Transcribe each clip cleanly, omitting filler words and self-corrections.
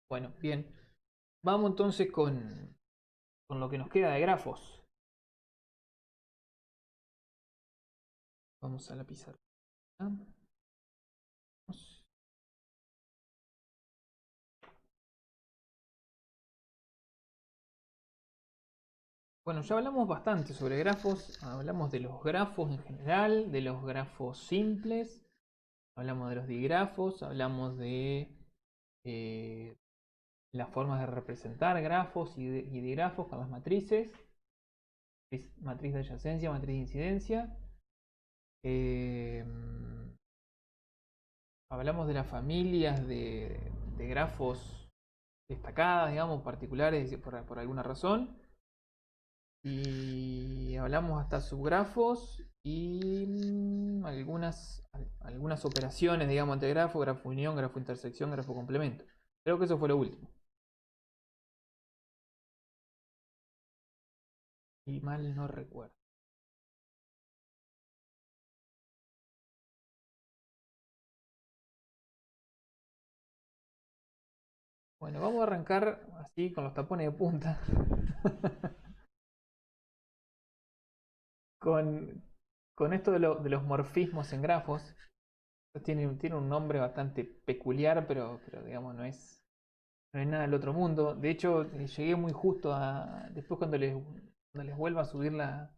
Bueno, bien. Vamos entonces con lo que nos queda de grafos. Vamos a la pizarra. Bueno, ya hablamos bastante sobre grafos. Hablamos de los grafos en general, de los grafos simples. Hablamos de los digrafos. Hablamos de eh, las formas de representar grafos y digrafos con las matrices. Matriz de adyacencia, matriz de incidencia. Eh, Hablamos de las familias de grafos destacadas, digamos, particulares por alguna razón. Y hablamos hasta subgrafos y algunas operaciones, digamos, entre grafo, grafo unión, grafo intersección, grafo complemento. Creo que eso fue lo último. Y mal no recuerdo. Bueno, vamos a arrancar así con los tapones de punta. con, con esto de los morfismos en grafos. Tiene un nombre bastante peculiar, pero digamos, no es nada del otro mundo. De hecho, llegué muy justo a. Después, cuando les vuelva a subir la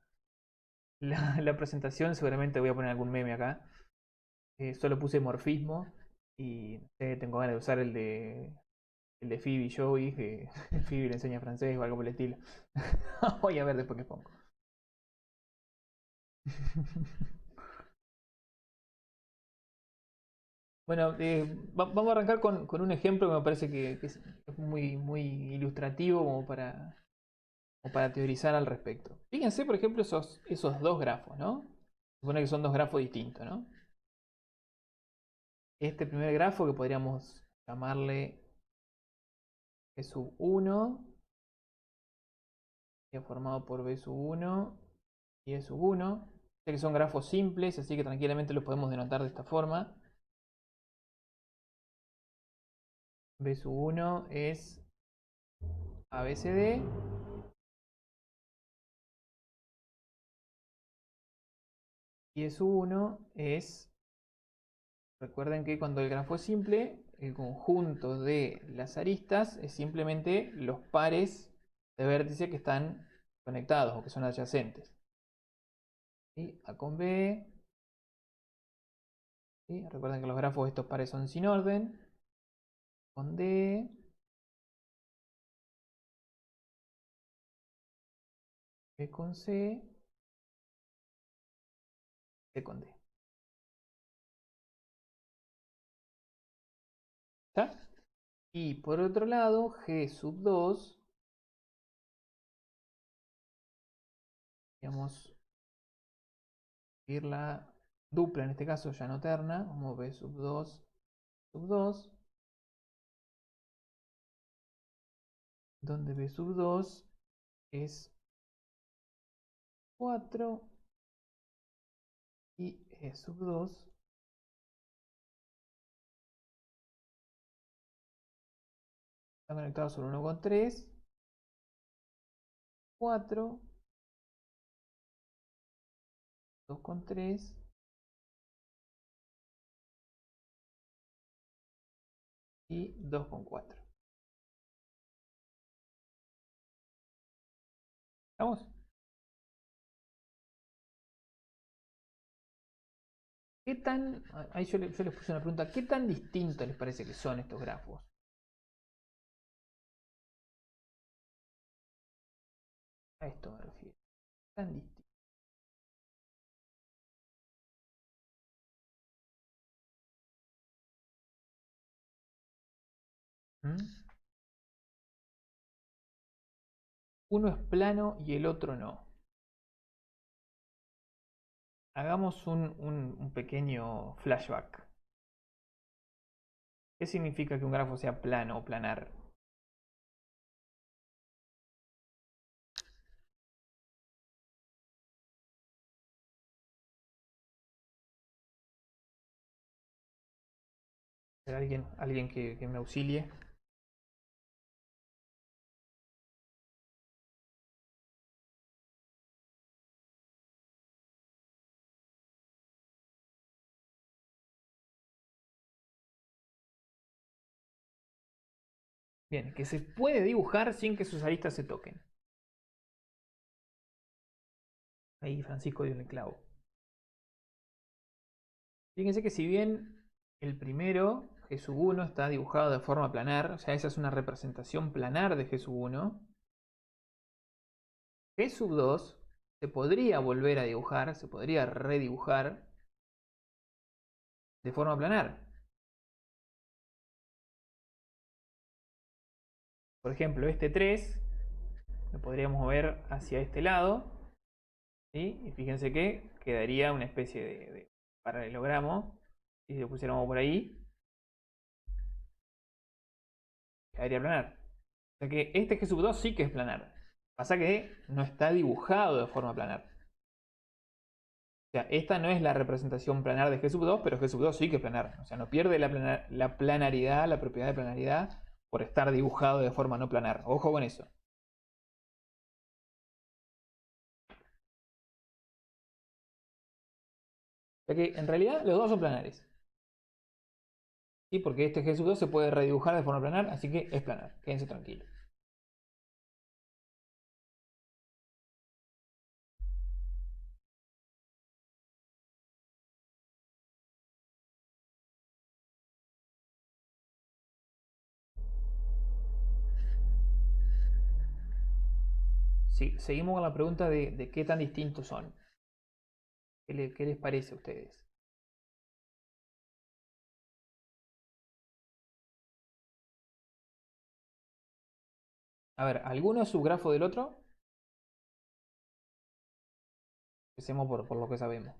presentación, seguramente voy a poner algún meme acá. Solo puse morfismo y no sé, tengo ganas de usar el de Phoebe y Joey, que Phoebe le enseña francés o algo por el estilo. Voy a ver después qué pongo. Bueno, vamos a arrancar con un ejemplo que me parece que es muy, muy ilustrativo como para teorizar al respecto. Fíjense, por ejemplo, esos dos grafos, ¿no? Supone que son dos grafos distintos, ¿no? Este primer grafo que podríamos llamarle B sub 1, formado por B sub 1 y E sub 1. Sé que son grafos simples, así que tranquilamente los podemos denotar de esta forma. B sub 1 es ABCD. Y E sub 1 es, recuerden que cuando el grafo es simple, el conjunto de las aristas es simplemente los pares de vértices que están conectados o que son adyacentes. ¿Sí? A con B. ¿Sí? Recuerden que los grafos de estos pares son sin orden. Con D. B con C. C con D. ¿Está? Y por otro lado, G sub 2. Digamos, ir la dupla, en este caso ya no terna, como B sub 2 sub 2, donde B sub 2 es 4 y E sub 2 están conectados solo 1 con 3, 4, 2 con 3 y 2 con 4. ¿Estamos? ¿Qué tan, ahí yo les puse una pregunta, ¿qué tan distintos les parece que son estos grafos? A esto me refiero. Tan distintos. ¿Mm? Uno es plano y el otro no. Hagamos un pequeño flashback. ¿Qué significa que un grafo sea plano o planar? ¿Alguien que me auxilie? Bien, que se puede dibujar sin que sus aristas se toquen. Ahí Francisco dio el clavo. Fíjense que si bien el primero, G sub 1, está dibujado de forma planar, o sea, esa es una representación planar de G sub 1, G sub 2 se podría volver a dibujar, se podría redibujar de forma planar. Por ejemplo, este 3 lo podríamos mover hacia este lado, ¿sí? Y fíjense que quedaría una especie de paralelogramo. Y si lo pusiéramos por ahí, quedaría planar. O sea que este G sub 2 sí que es planar. Pasa que no está dibujado de forma planar. O sea, esta no es la representación planar de G sub 2, pero G sub 2 sí que es planar. O sea, no pierde la planaridad, la propiedad de planaridad, por estar dibujado de forma no planar. Ojo con eso. O sea que en realidad los dos son planares. ¿Sí? Porque este G sub 2 se puede redibujar de forma planar, así que es planar. Quédense tranquilos. Sí, seguimos con la pregunta de qué tan distintos son. ¿Qué les parece a ustedes? A ver, ¿alguno es subgrafo del otro? Empecemos por lo que sabemos.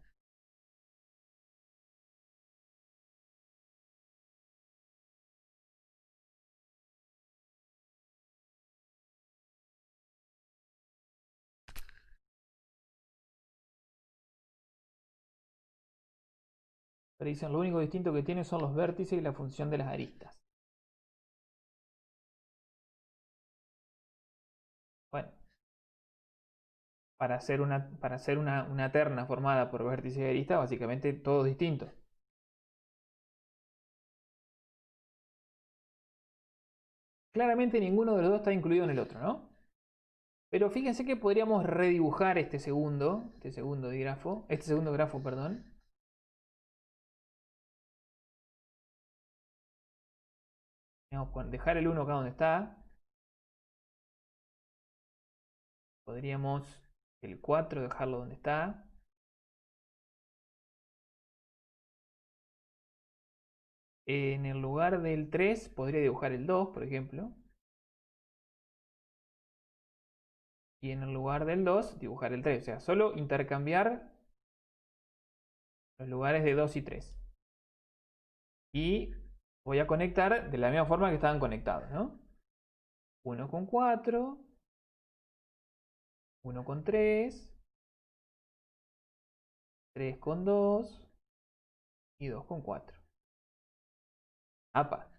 Pero dicen, lo único distinto que tiene son los vértices y la función de las aristas. Bueno, para hacer una terna formada por vértices y aristas, básicamente todo distinto. Claramente ninguno de los dos está incluido en el otro, ¿no? Pero fíjense que podríamos redibujar este segundo grafo, perdón. Dejar el 1 acá donde está. Podríamos el 4 dejarlo donde está. En el lugar del 3 podría dibujar el 2, por ejemplo. Y en el lugar del 2 dibujar el 3. O sea, solo intercambiar los lugares de 2 y 3. Y voy a conectar de la misma forma que estaban conectados, ¿no? 1 con 4, 1 con 3, 3 con 2 y 2 con 4. Apa,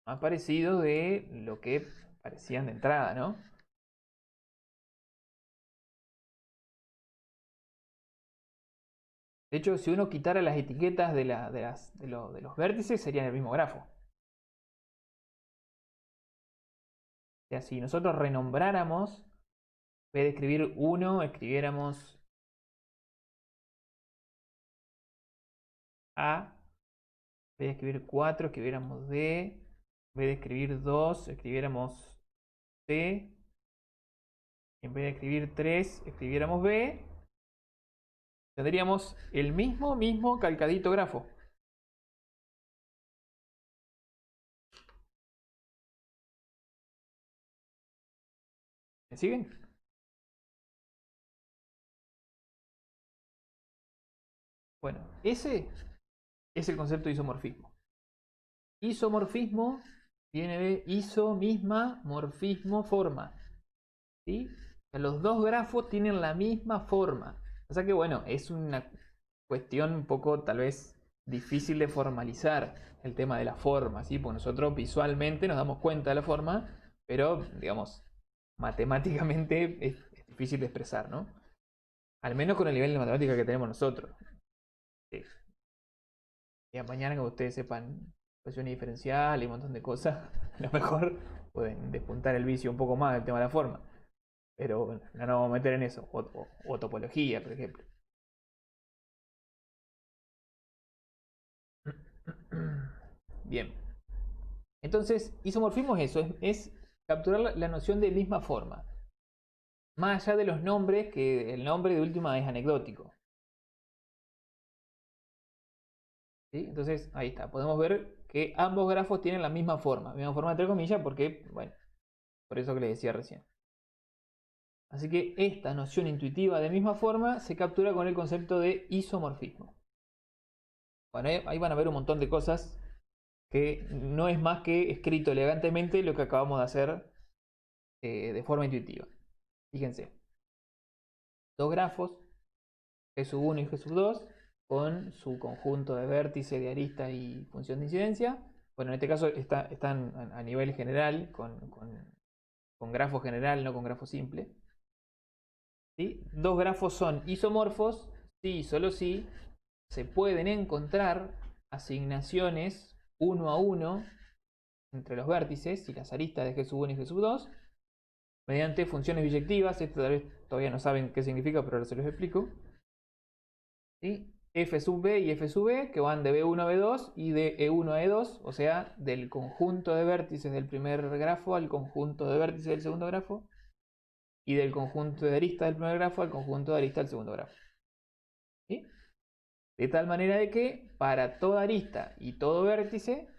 más parecido de lo que parecían de entrada, ¿no? De hecho, si uno quitara las etiquetas de los vértices, serían el mismo grafo. O sea, si nosotros renombráramos, en vez de escribir 1, escribiéramos A, en vez de escribir 4, escribiéramos D, en vez de escribir 2, escribiéramos C, en vez de escribir 3, escribiéramos B, tendríamos el mismo calcadito grafo. ¿Me siguen? Bueno, ese es el concepto de isomorfismo. Isomorfismo viene de iso, misma, morfismo, forma. ¿Sí? Los dos grafos tienen la misma forma. O sea que bueno, es una cuestión un poco tal vez difícil de formalizar el tema de la forma, ¿sí? Porque nosotros visualmente nos damos cuenta de la forma, pero digamos, matemáticamente es difícil de expresar, ¿no? Al menos con el nivel de matemática que tenemos nosotros. Sí. Y mañana que ustedes sepan ecuación diferencial y un montón de cosas. A lo mejor pueden despuntar el vicio un poco más del tema de la forma. Pero bueno, no nos vamos a meter en eso. O topología, por ejemplo. Bien. Entonces, isomorfismo es eso, es capturar la noción de misma forma. Más allá de los nombres, que el nombre de última es anecdótico. ¿Sí? Entonces, ahí está. Podemos ver que ambos grafos tienen la misma forma entre comillas, porque, bueno, por eso que les decía recién. Así que esta noción intuitiva de misma forma se captura con el concepto de isomorfismo. Bueno, ahí van a ver un montón de cosas que no es más que escrito elegantemente lo que acabamos de hacer de forma intuitiva. Fíjense, dos grafos, G1 y G2, con su conjunto de vértices, de arista y función de incidencia. Bueno, en este caso están a nivel general, con grafo general, no con grafo simple. ¿Sí? Dos grafos son isomorfos si y solo si se pueden encontrar asignaciones uno a uno entre los vértices y las aristas de G1 y G2 mediante funciones biyectivas. Esto tal vez todavía no saben qué significa, pero ahora se los explico. ¿Sí? F sub B y F sub B, que van de B1 a B2 y de E1 a E2, o sea, del conjunto de vértices del primer grafo al conjunto de vértices del segundo grafo, y del conjunto de aristas del primer grafo al conjunto de aristas del segundo grafo. ¿Sí? De tal manera de que para toda arista y todo vértice,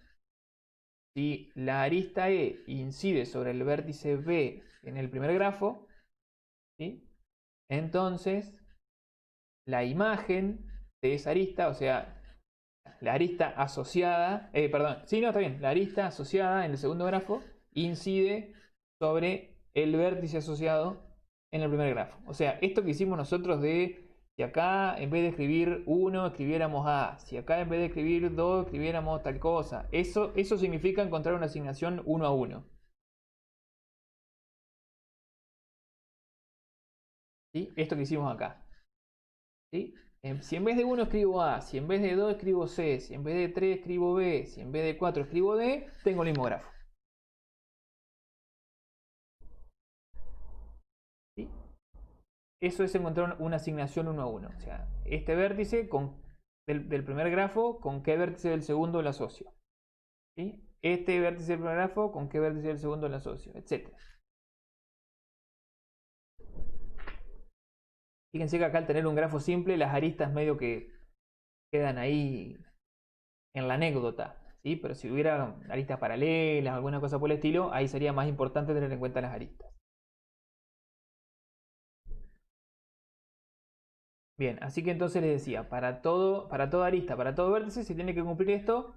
si la arista E incide sobre el vértice B en el primer grafo, ¿sí? Entonces la imagen de esa arista, o sea, la arista asociada, la arista asociada en el segundo grafo incide sobre el vértice asociado en el primer grafo. O sea, esto que hicimos nosotros de si acá en vez de escribir 1 escribiéramos A, si acá en vez de escribir 2 escribiéramos tal cosa, eso significa encontrar una asignación 1 a 1. ¿Sí? Esto que hicimos acá. ¿Sí? Si en vez de 1 escribo A, si en vez de 2 escribo C, si en vez de 3 escribo B, si en vez de 4 escribo D, tengo el mismo grafo. ¿Sí? Eso es encontrar una asignación 1 a 1. O sea, este vértice del primer grafo, ¿con qué vértice del segundo lo asocio? ¿Sí? Este vértice del primer grafo, ¿con qué vértice del segundo lo asocio? Etcétera. Fíjense que acá al tener un grafo simple, las aristas medio que quedan ahí en la anécdota. ¿Sí? Pero si hubiera aristas paralelas, alguna cosa por el estilo, ahí sería más importante tener en cuenta las aristas. Bien, así que entonces les decía, para toda arista, para todo vértice, se tiene que cumplir esto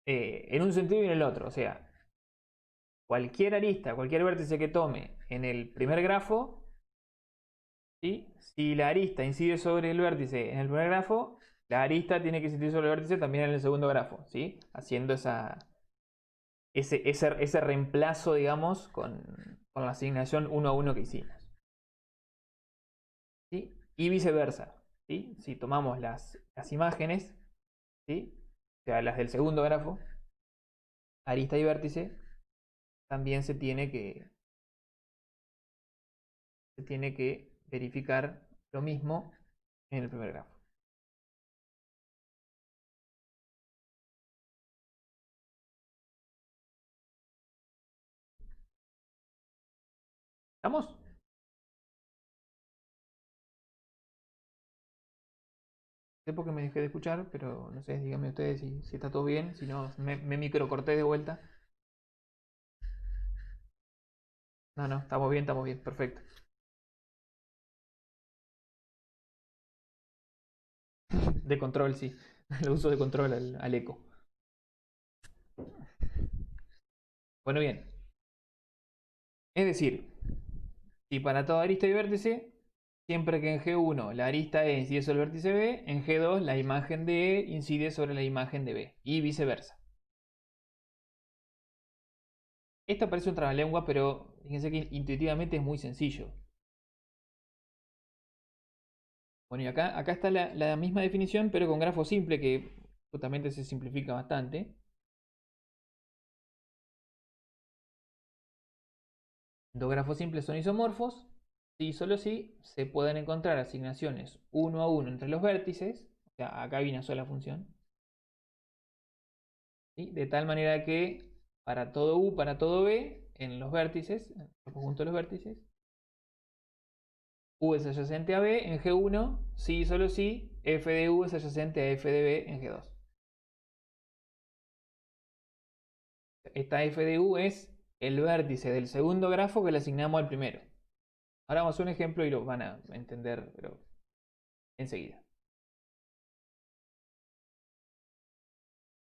en un sentido y en el otro. O sea, cualquier arista, cualquier vértice que tome en el primer grafo, ¿sí? Si la arista incide sobre el vértice en el primer grafo, la arista tiene que incidir sobre el vértice también en el segundo grafo, ¿sí? Haciendo ese reemplazo, digamos, con la asignación 1 a 1 que hicimos. ¿Sí? Y viceversa. ¿Sí? Si tomamos las imágenes, ¿sí? O sea, las del segundo grafo, arista y vértice, también se tiene que verificar lo mismo en el primer grafo. ¿Estamos? Sé por qué me dejé de escuchar, pero no sé, díganme ustedes si está todo bien, si no, me microcorté de vuelta. No, no, estamos bien, perfecto. De control, sí. El uso de control al eco. Bueno, bien. Es decir, si para toda arista y vértice, siempre que en G1 la arista E incide sobre el vértice B, en G2 la imagen de E incide sobre la imagen de B, y viceversa. Esto parece un trabalengua, pero fíjense que intuitivamente es muy sencillo. Bueno, y acá está la misma definición, pero con grafo simple, que justamente se simplifica bastante. Dos grafos simples son isomorfos si y solo si se pueden encontrar asignaciones uno a uno entre los vértices, o sea, acá hay una sola función, ¿sí? De tal manera que para todo u, para todo b, en los vértices, en el conjunto de los vértices, u es adyacente a b en G1, si y solo si f de u es adyacente a f de b en G2. Esta f de u es el vértice del segundo grafo que le asignamos al primero. Ahora vamos a un ejemplo y lo van a entender, pero enseguida.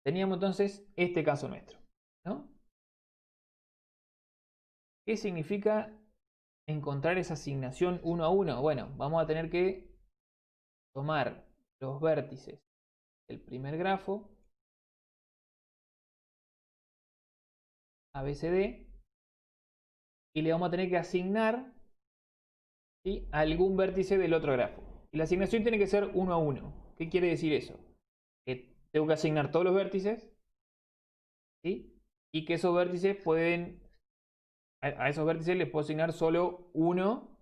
Teníamos entonces este caso nuestro, ¿no? ¿Qué significa encontrar esa asignación uno a uno? Bueno, vamos a tener que tomar los vértices del primer grafo, ABCD, y le vamos a tener que asignar, ¿sí?, algún vértice del otro grafo. Y la asignación tiene que ser uno a uno. ¿Qué quiere decir eso? Que tengo que asignar todos los vértices, ¿sí? Y que esos vértices pueden, a esos vértices les puedo asignar solo uno,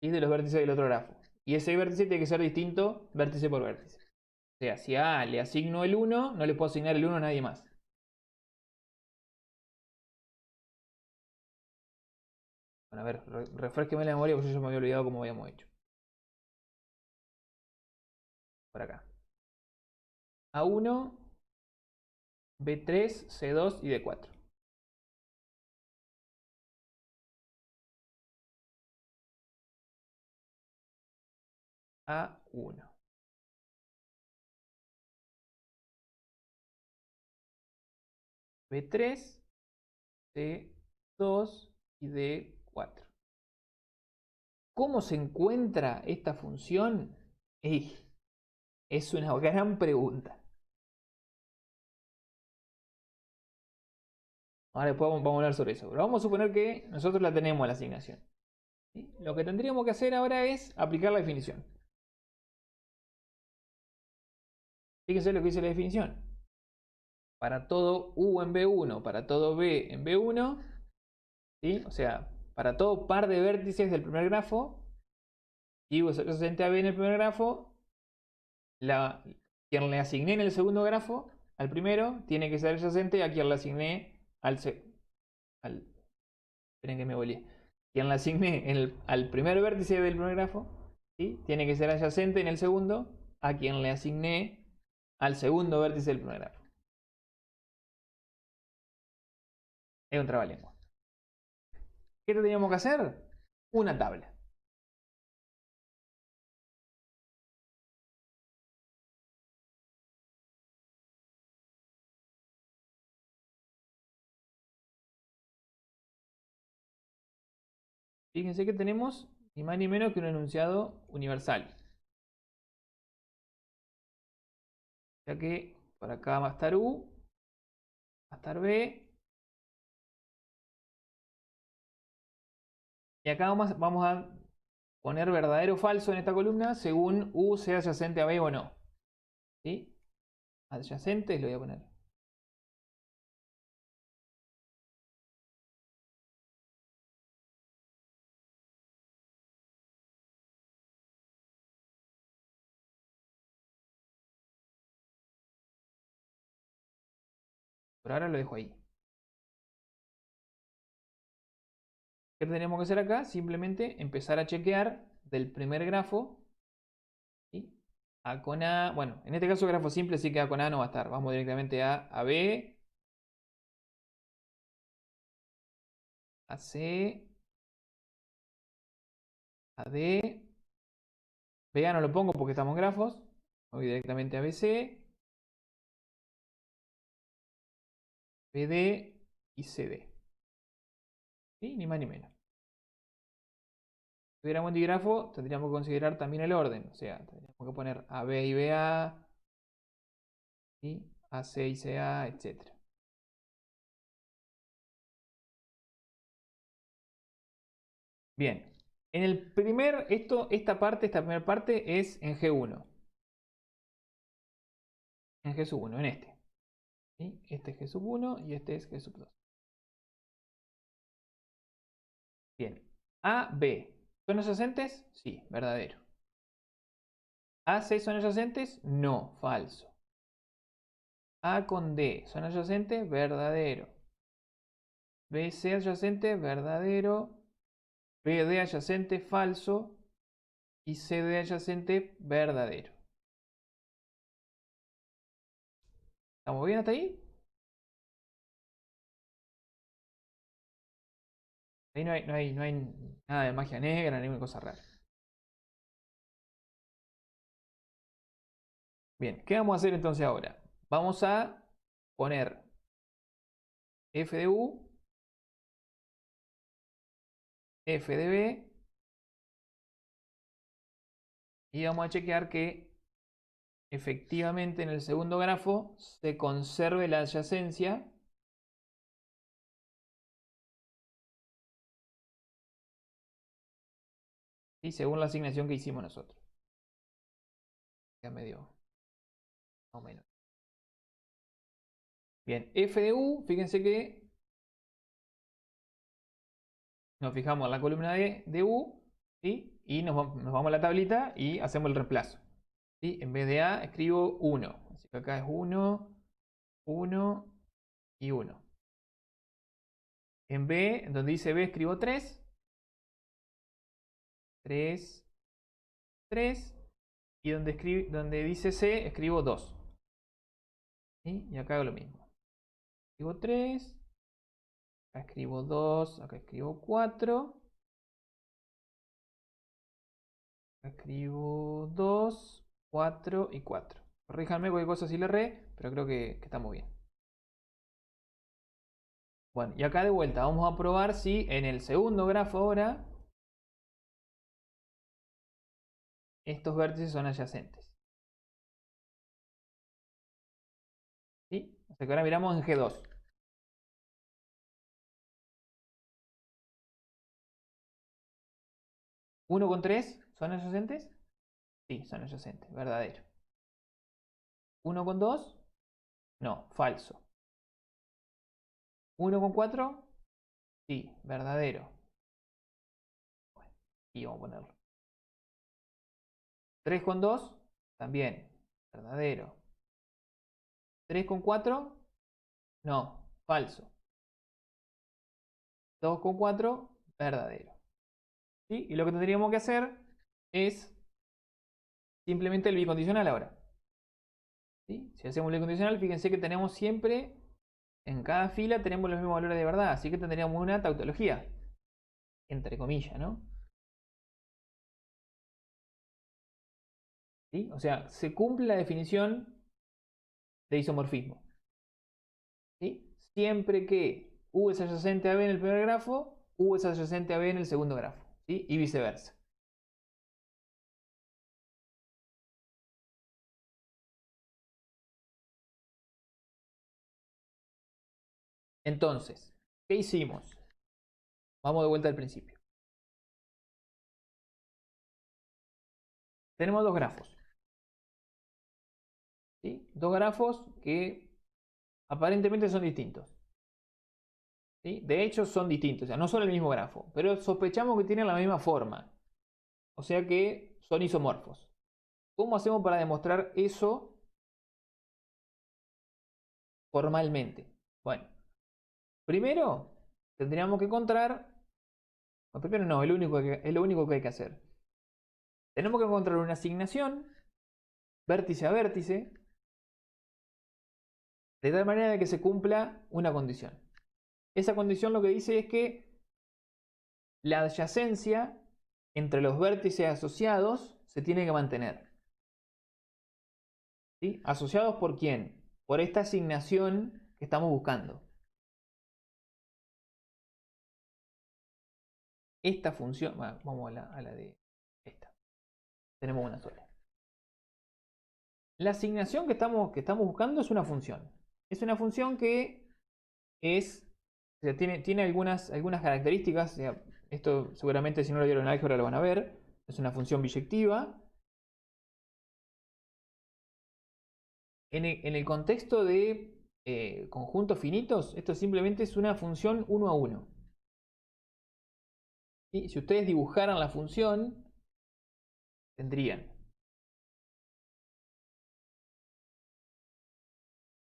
¿sí?, de los vértices del otro grafo. Y ese vértice tiene que ser distinto vértice por vértice. O sea, si a A le asigno el 1, no le puedo asignar el 1 a nadie más. Bueno, a ver, refresqueme la memoria porque yo me había olvidado cómo habíamos hecho. Por acá. A1, B3, C2 y D4. A1. B3, C2 y D4. ¿Cómo se encuentra esta función? Es una gran pregunta. Ahora después vamos a hablar sobre eso. Pero vamos a suponer que nosotros la tenemos la asignación, ¿sí? Lo que tendríamos que hacer ahora es aplicar la definición. Fíjense lo que dice la definición. Para todo u en B1, para todo b en B1, ¿sí? O sea, para todo par de vértices del primer grafo, y u es adyacente a b en el primer grafo, quien le asigné en el segundo grafo, al primero, tiene que ser adyacente a quien le asigné esperen que me volví. Quien le asigné al primer vértice del primer grafo, ¿sí?, tiene que ser adyacente en el segundo a quien le asigné al segundo vértice del primer grafo. Es un trabalengua. ¿Qué teníamos que hacer? Una tabla. Fíjense que tenemos ni más ni menos que un enunciado universal. Ya que por acá va a estar U, va a estar B. Y acá vamos a poner verdadero o falso en esta columna según U sea adyacente a B o no. ¿Sí? Adyacente lo voy a poner. Por ahora lo dejo ahí. ¿Qué tenemos que hacer acá? Simplemente empezar a chequear del primer grafo, ¿sí?, A con A. Bueno, en este caso grafo simple, sí que A con A no va a estar. Vamos directamente a B, a C, a D. BA no lo pongo porque estamos en grafos. Voy directamente a BC, BD y CD. ¿Sí? Ni más ni menos. Si tuviéramos digrafo, tendríamos que considerar también el orden. O sea, tendríamos que poner AB y BA, ¿sí?, AC y CA, etc. Bien. En el primer, esta primera parte es en G1. en G sub 1, en este. ¿Sí? Este es G sub 1 y este es G sub 2. Bien. A, B. ¿Son adyacentes? Sí, verdadero. A, C son adyacentes? No, falso. A con D son adyacentes, verdadero. BC adyacente, verdadero. BD adyacente, falso. Y CD adyacente, verdadero. ¿Estamos bien hasta ahí? Ahí no hay nada de magia negra, ni una cosa rara. Bien, ¿qué vamos a hacer entonces ahora? Vamos a poner f de u, f de b, y vamos a chequear que efectivamente en el segundo grafo se conserve la adyacencia y según la asignación que hicimos nosotros. Ya me dio más o menos. Bien, f de u, fíjense que nos fijamos en la columna de u, ¿sí? Y nos vamos a la tablita y hacemos el reemplazo. ¿Sí? En vez de a escribo 1. Así que acá es 1, 1 y 1. En B, donde dice B, escribo 3. 3, 3. Y donde dice C, escribo 2. ¿Sí? Y acá hago lo mismo. Escribo 3. Acá escribo 2. Acá escribo 4. Acá escribo 2, 4 y 4. Corríjanme cualquier cosa si le erré, pero creo que estamos bien. Bueno, y acá de vuelta vamos a probar si en el segundo grafo ahora estos vértices son adyacentes. ¿Sí? O sea que ahora miramos en G2. 1 con 3 son adyacentes. Sí, son adyacentes, verdadero. 1 con 2, no, falso. 1 con 4, sí, verdadero. Bueno, y vamos a ponerlo. 3 con 2, también, verdadero. 3 con 4, no, falso. 2 con 4, verdadero. ¿Sí? Y lo que tendríamos que hacer es simplemente el bicondicional ahora. ¿Sí? Si hacemos el bicondicional, fíjense que tenemos siempre, en cada fila tenemos los mismos valores de verdad, así que tendríamos una tautología, entre comillas, ¿no? ¿Sí? O sea, se cumple la definición de isomorfismo. ¿Sí? Siempre que U es adyacente a B en el primer grafo, U es adyacente a B en el segundo grafo. ¿Sí? Y viceversa. Entonces, ¿qué hicimos? Vamos de vuelta al principio. Tenemos dos grafos. ¿Sí? Dos grafos que aparentemente son distintos. ¿Sí? De hecho, son distintos. O sea, no son el mismo grafo. Pero sospechamos que tienen la misma forma. O sea que son isomorfos. ¿Cómo hacemos para demostrar eso formalmente? Bueno, primero tendríamos que encontrar. Bueno, primero no, es lo único que hay que hacer. Tenemos que encontrar una asignación vértice a vértice de tal manera que se cumpla una condición. Esa condición lo que dice es que la adyacencia entre los vértices asociados se tiene que mantener. ¿Sí? ¿Asociados por quién? Por esta asignación que estamos buscando. Esta función, bueno, vamos a la de esta. Tenemos una sola. La asignación que estamos buscando es una función. Es una función que es, o sea, tiene algunas características. O sea, esto seguramente si no lo vieron en álgebra lo van a ver. Es una función biyectiva. En el contexto de conjuntos finitos, esto simplemente es una función 1 a 1. ¿Sí? Si ustedes dibujaran la función, tendrían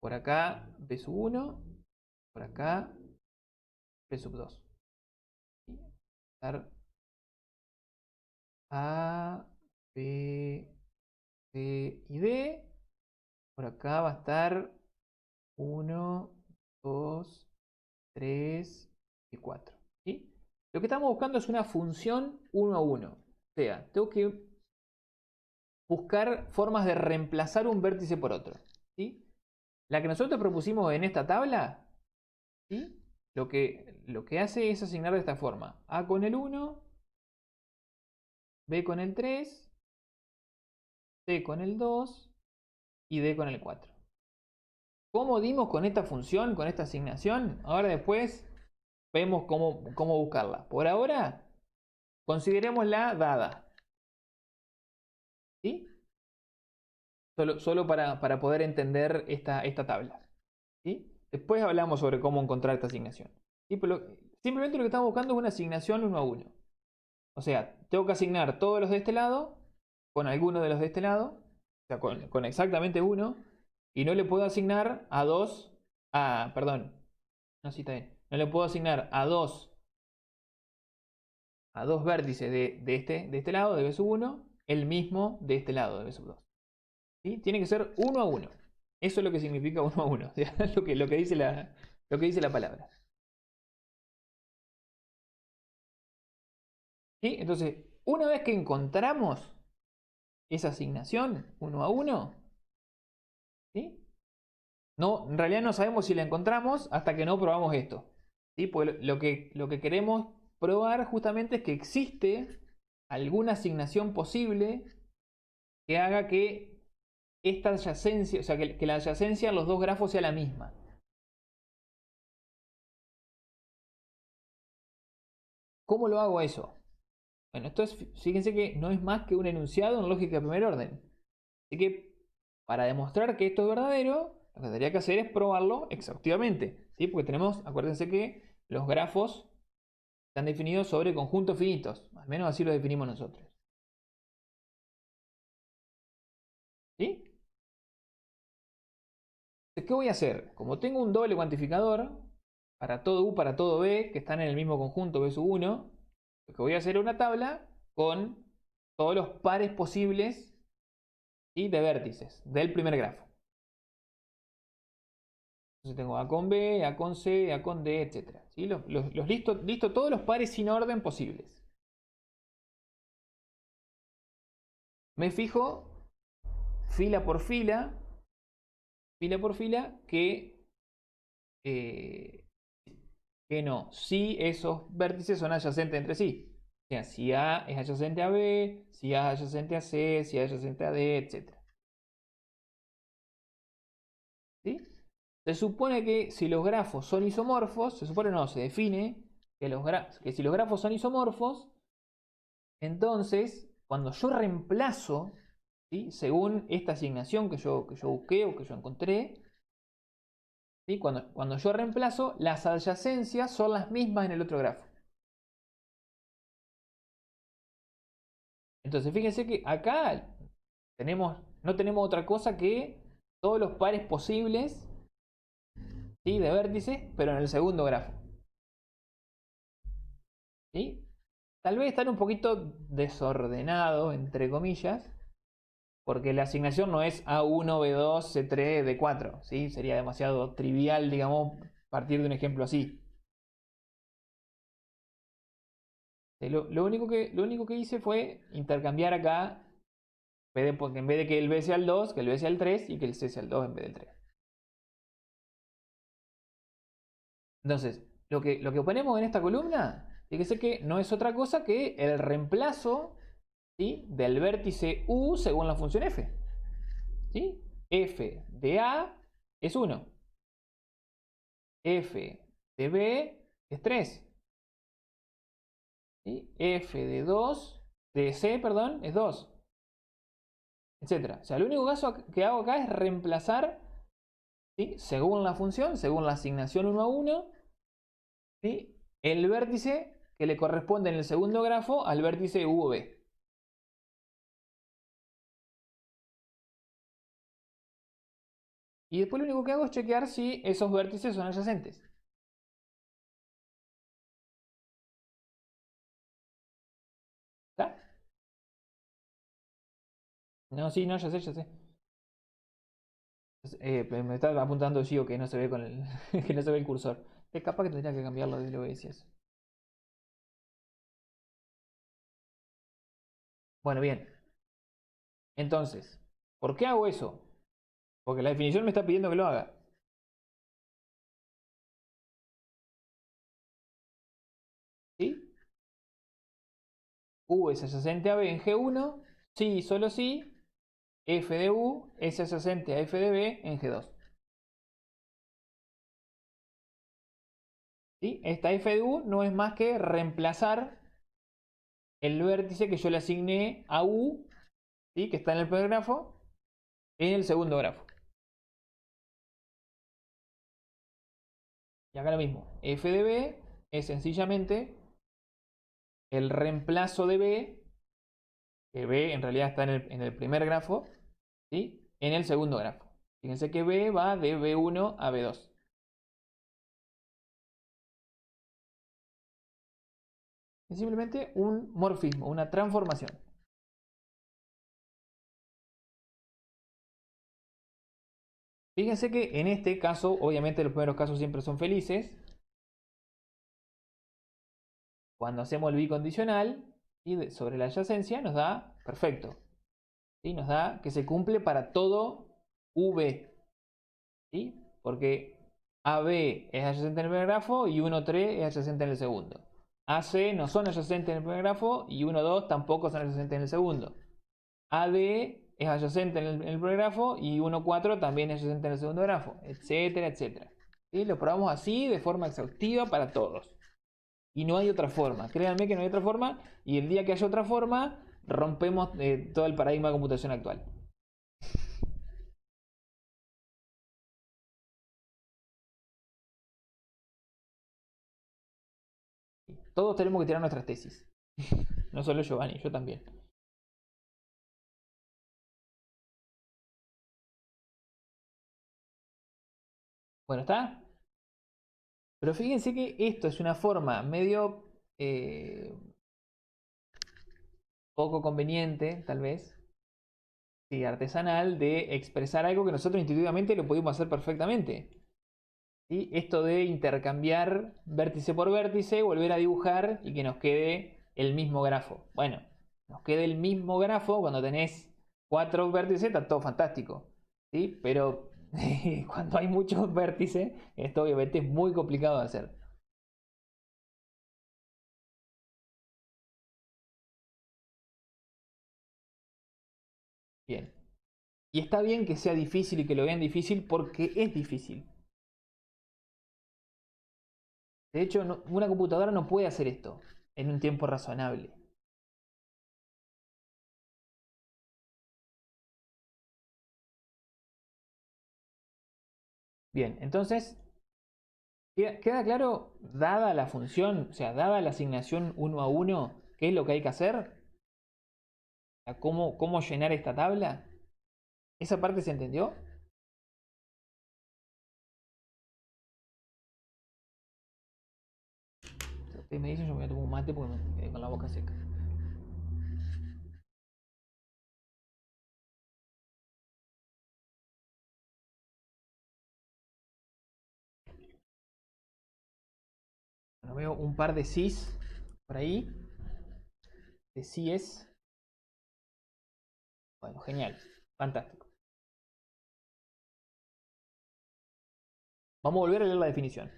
por acá b sub 1, por acá b sub 2. ¿Sí? Dar A, B, C y D. Por acá va a estar 1, 2, 3 y 4. ¿Sí? Lo que estamos buscando es una función 1 a 1. O sea, tengo que buscar formas de reemplazar un vértice por otro. ¿Sí? La que nosotros propusimos en esta tabla, ¿sí? Lo que hace es asignar de esta forma. A con el 1, B con el 3, C con el 2 y D con el 4. ¿Cómo dimos con esta función, con esta asignación? Ahora después vemos cómo buscarla. Por ahora, considerémosla dada. ¿Sí? Solo para poder entender esta tabla. ¿Sí? Después hablamos sobre cómo encontrar esta asignación. ¿Sí? Pero simplemente lo que estamos buscando es una asignación 1 a 1. O sea, tengo que asignar todos los de este lado con alguno de los de este lado. O sea, con exactamente uno. Y no le puedo asignar a dos. Perdón. No, sí, está bien. No le puedo asignar a dos vértices de este lado, de B sub 1, el mismo de este lado, de B sub 2. ¿Sí? Tiene que ser 1 a 1. Eso es lo que significa 1 a 1. lo que dice la palabra. ¿Sí? Entonces, una vez que encontramos esa asignación 1 a 1, ¿sí? No, en realidad no sabemos si la encontramos hasta que no probamos esto. ¿Sí? Porque lo que queremos probar justamente es que existe alguna asignación posible que haga que esta adyacencia, o sea, que la adyacencia en los dos grafos sea la misma. ¿Cómo lo hago eso? Bueno, fíjense que no es más que un enunciado en lógica de primer orden. Así que para demostrar que esto es verdadero, lo que tendría que hacer es probarlo exhaustivamente. ¿Sí? Porque acuérdense que los grafos están definidos sobre conjuntos finitos. Al menos así lo definimos nosotros. ¿Sí? Entonces, ¿qué voy a hacer? Como tengo un doble cuantificador, para todo U, para todo B, que están en el mismo conjunto B sub 1, lo que voy a hacer es una tabla con todos los pares posibles, ¿sí?, de vértices del primer grafo. Entonces tengo A con B, A con C, A con D, etc. ¿Sí? Los listo todos los pares sin orden posibles. Me fijo fila por fila eh, que no, si esos vértices son adyacentes entre sí. O sea, si A es adyacente a B, si A es adyacente a C, si A es adyacente a D, etc. ¿Sí? Se supone que si los grafos son isomorfos, se define que si los grafos son isomorfos, entonces cuando yo reemplazo, ¿sí?, según esta asignación que yo busqué o que yo encontré, ¿sí?, cuando yo reemplazo, las adyacencias son las mismas en el otro grafo. Entonces fíjense que acá no tenemos otra cosa que todos los pares posibles, ¿sí?, de vértices, pero en el segundo grafo. ¿Sí? Tal vez están un poquito desordenados, entre comillas, porque la asignación no es A1, B2, C3, D4. ¿Sí? Sería demasiado trivial, digamos, partir de un ejemplo así. Lo único que hice fue intercambiar acá, porque en vez de que el B sea el 2, que el B sea el 3 y que el C sea el 2 en vez del 3. Entonces, lo que ponemos en esta columna, fíjese que no es otra cosa que el reemplazo, ¿sí?, del vértice U según la función f. ¿Sí? F de A es 1. F de B es 3. ¿Sí? F de C, perdón, es 2. etcétera. O sea, lo único que hago acá es reemplazar, ¿sí? Según la función, según la asignación 1 a 1, ¿sí? El vértice que le corresponde en el segundo grafo al vértice UV. Y después lo único que hago es chequear si esos vértices son adyacentes. ¿Está? No, sí, no, ya sé, ya sé. Me está apuntando Gio que no se ve con el, que no se ve el cursor. Es capaz que tendría que cambiarlo de OBS eso. Bueno, bien. Entonces, ¿por qué hago eso? Porque la definición me está pidiendo que lo haga. ¿Sí? U es adyacente a B en G1, sí y solo si f de U es adyacente a f de B en G2. ¿Sí? Esta f de U no es más que reemplazar el vértice que yo le asigné a U, ¿sí? Que está en el primer grafo, en el segundo grafo. Y acá lo mismo. F de B es sencillamente el reemplazo de B, que B en realidad está en el primer grafo, ¿sí? En el segundo grafo. Fíjense que B va de B1 a B2. Es simplemente un morfismo, una transformación. Fíjense que en este caso, obviamente los primeros casos siempre son felices. Cuando hacemos el bicondicional y sobre la adyacencia nos da perfecto. ¿Sí? Nos da que se cumple para todo V. ¿Sí? Porque AB es adyacente en el primer grafo y 1, 3 es adyacente en el segundo. AC no son adyacentes en el primer grafo y 1, 2 tampoco son adyacentes en el segundo. AD es adyacente en el primer grafo y 1, 4 también es adyacente en el segundo grafo, etcétera, etcétera. ¿Sí? Lo probamos así de forma exhaustiva para todos. Y no hay otra forma. Créanme que no hay otra forma. Y el día que haya otra forma, rompemos todo el paradigma de computación actual. Todos tenemos que tirar nuestras tesis. No solo Giovanni, yo también. Bueno, ¿está? Pero fíjense que esto es una forma medio poco conveniente, tal vez, y artesanal, de expresar algo que nosotros intuitivamente lo pudimos hacer perfectamente. ¿Sí? Esto de intercambiar vértice por vértice, volver a dibujar y que nos quede el mismo grafo. Bueno, nos quede el mismo grafo cuando tenés 4 vértices, está todo fantástico. ¿Sí? Pero cuando hay muchos vértices, esto obviamente es muy complicado de hacer. Bien. Y está bien que sea difícil y que lo vean difícil porque es difícil. De hecho, una computadora no puede hacer esto en un tiempo razonable. Bien, entonces, ¿queda claro, dada la función, o sea, dada la asignación 1 a 1, qué es lo que hay que hacer? ¿Cómo llenar esta tabla? ¿Esa parte se entendió? Si ustedes me dicen, yo me voy a tomar un mate porque me quedé con la boca seca. Bueno, veo un par de sís por ahí, de síes. Bueno, genial, fantástico. Vamos a volver a leer la definición.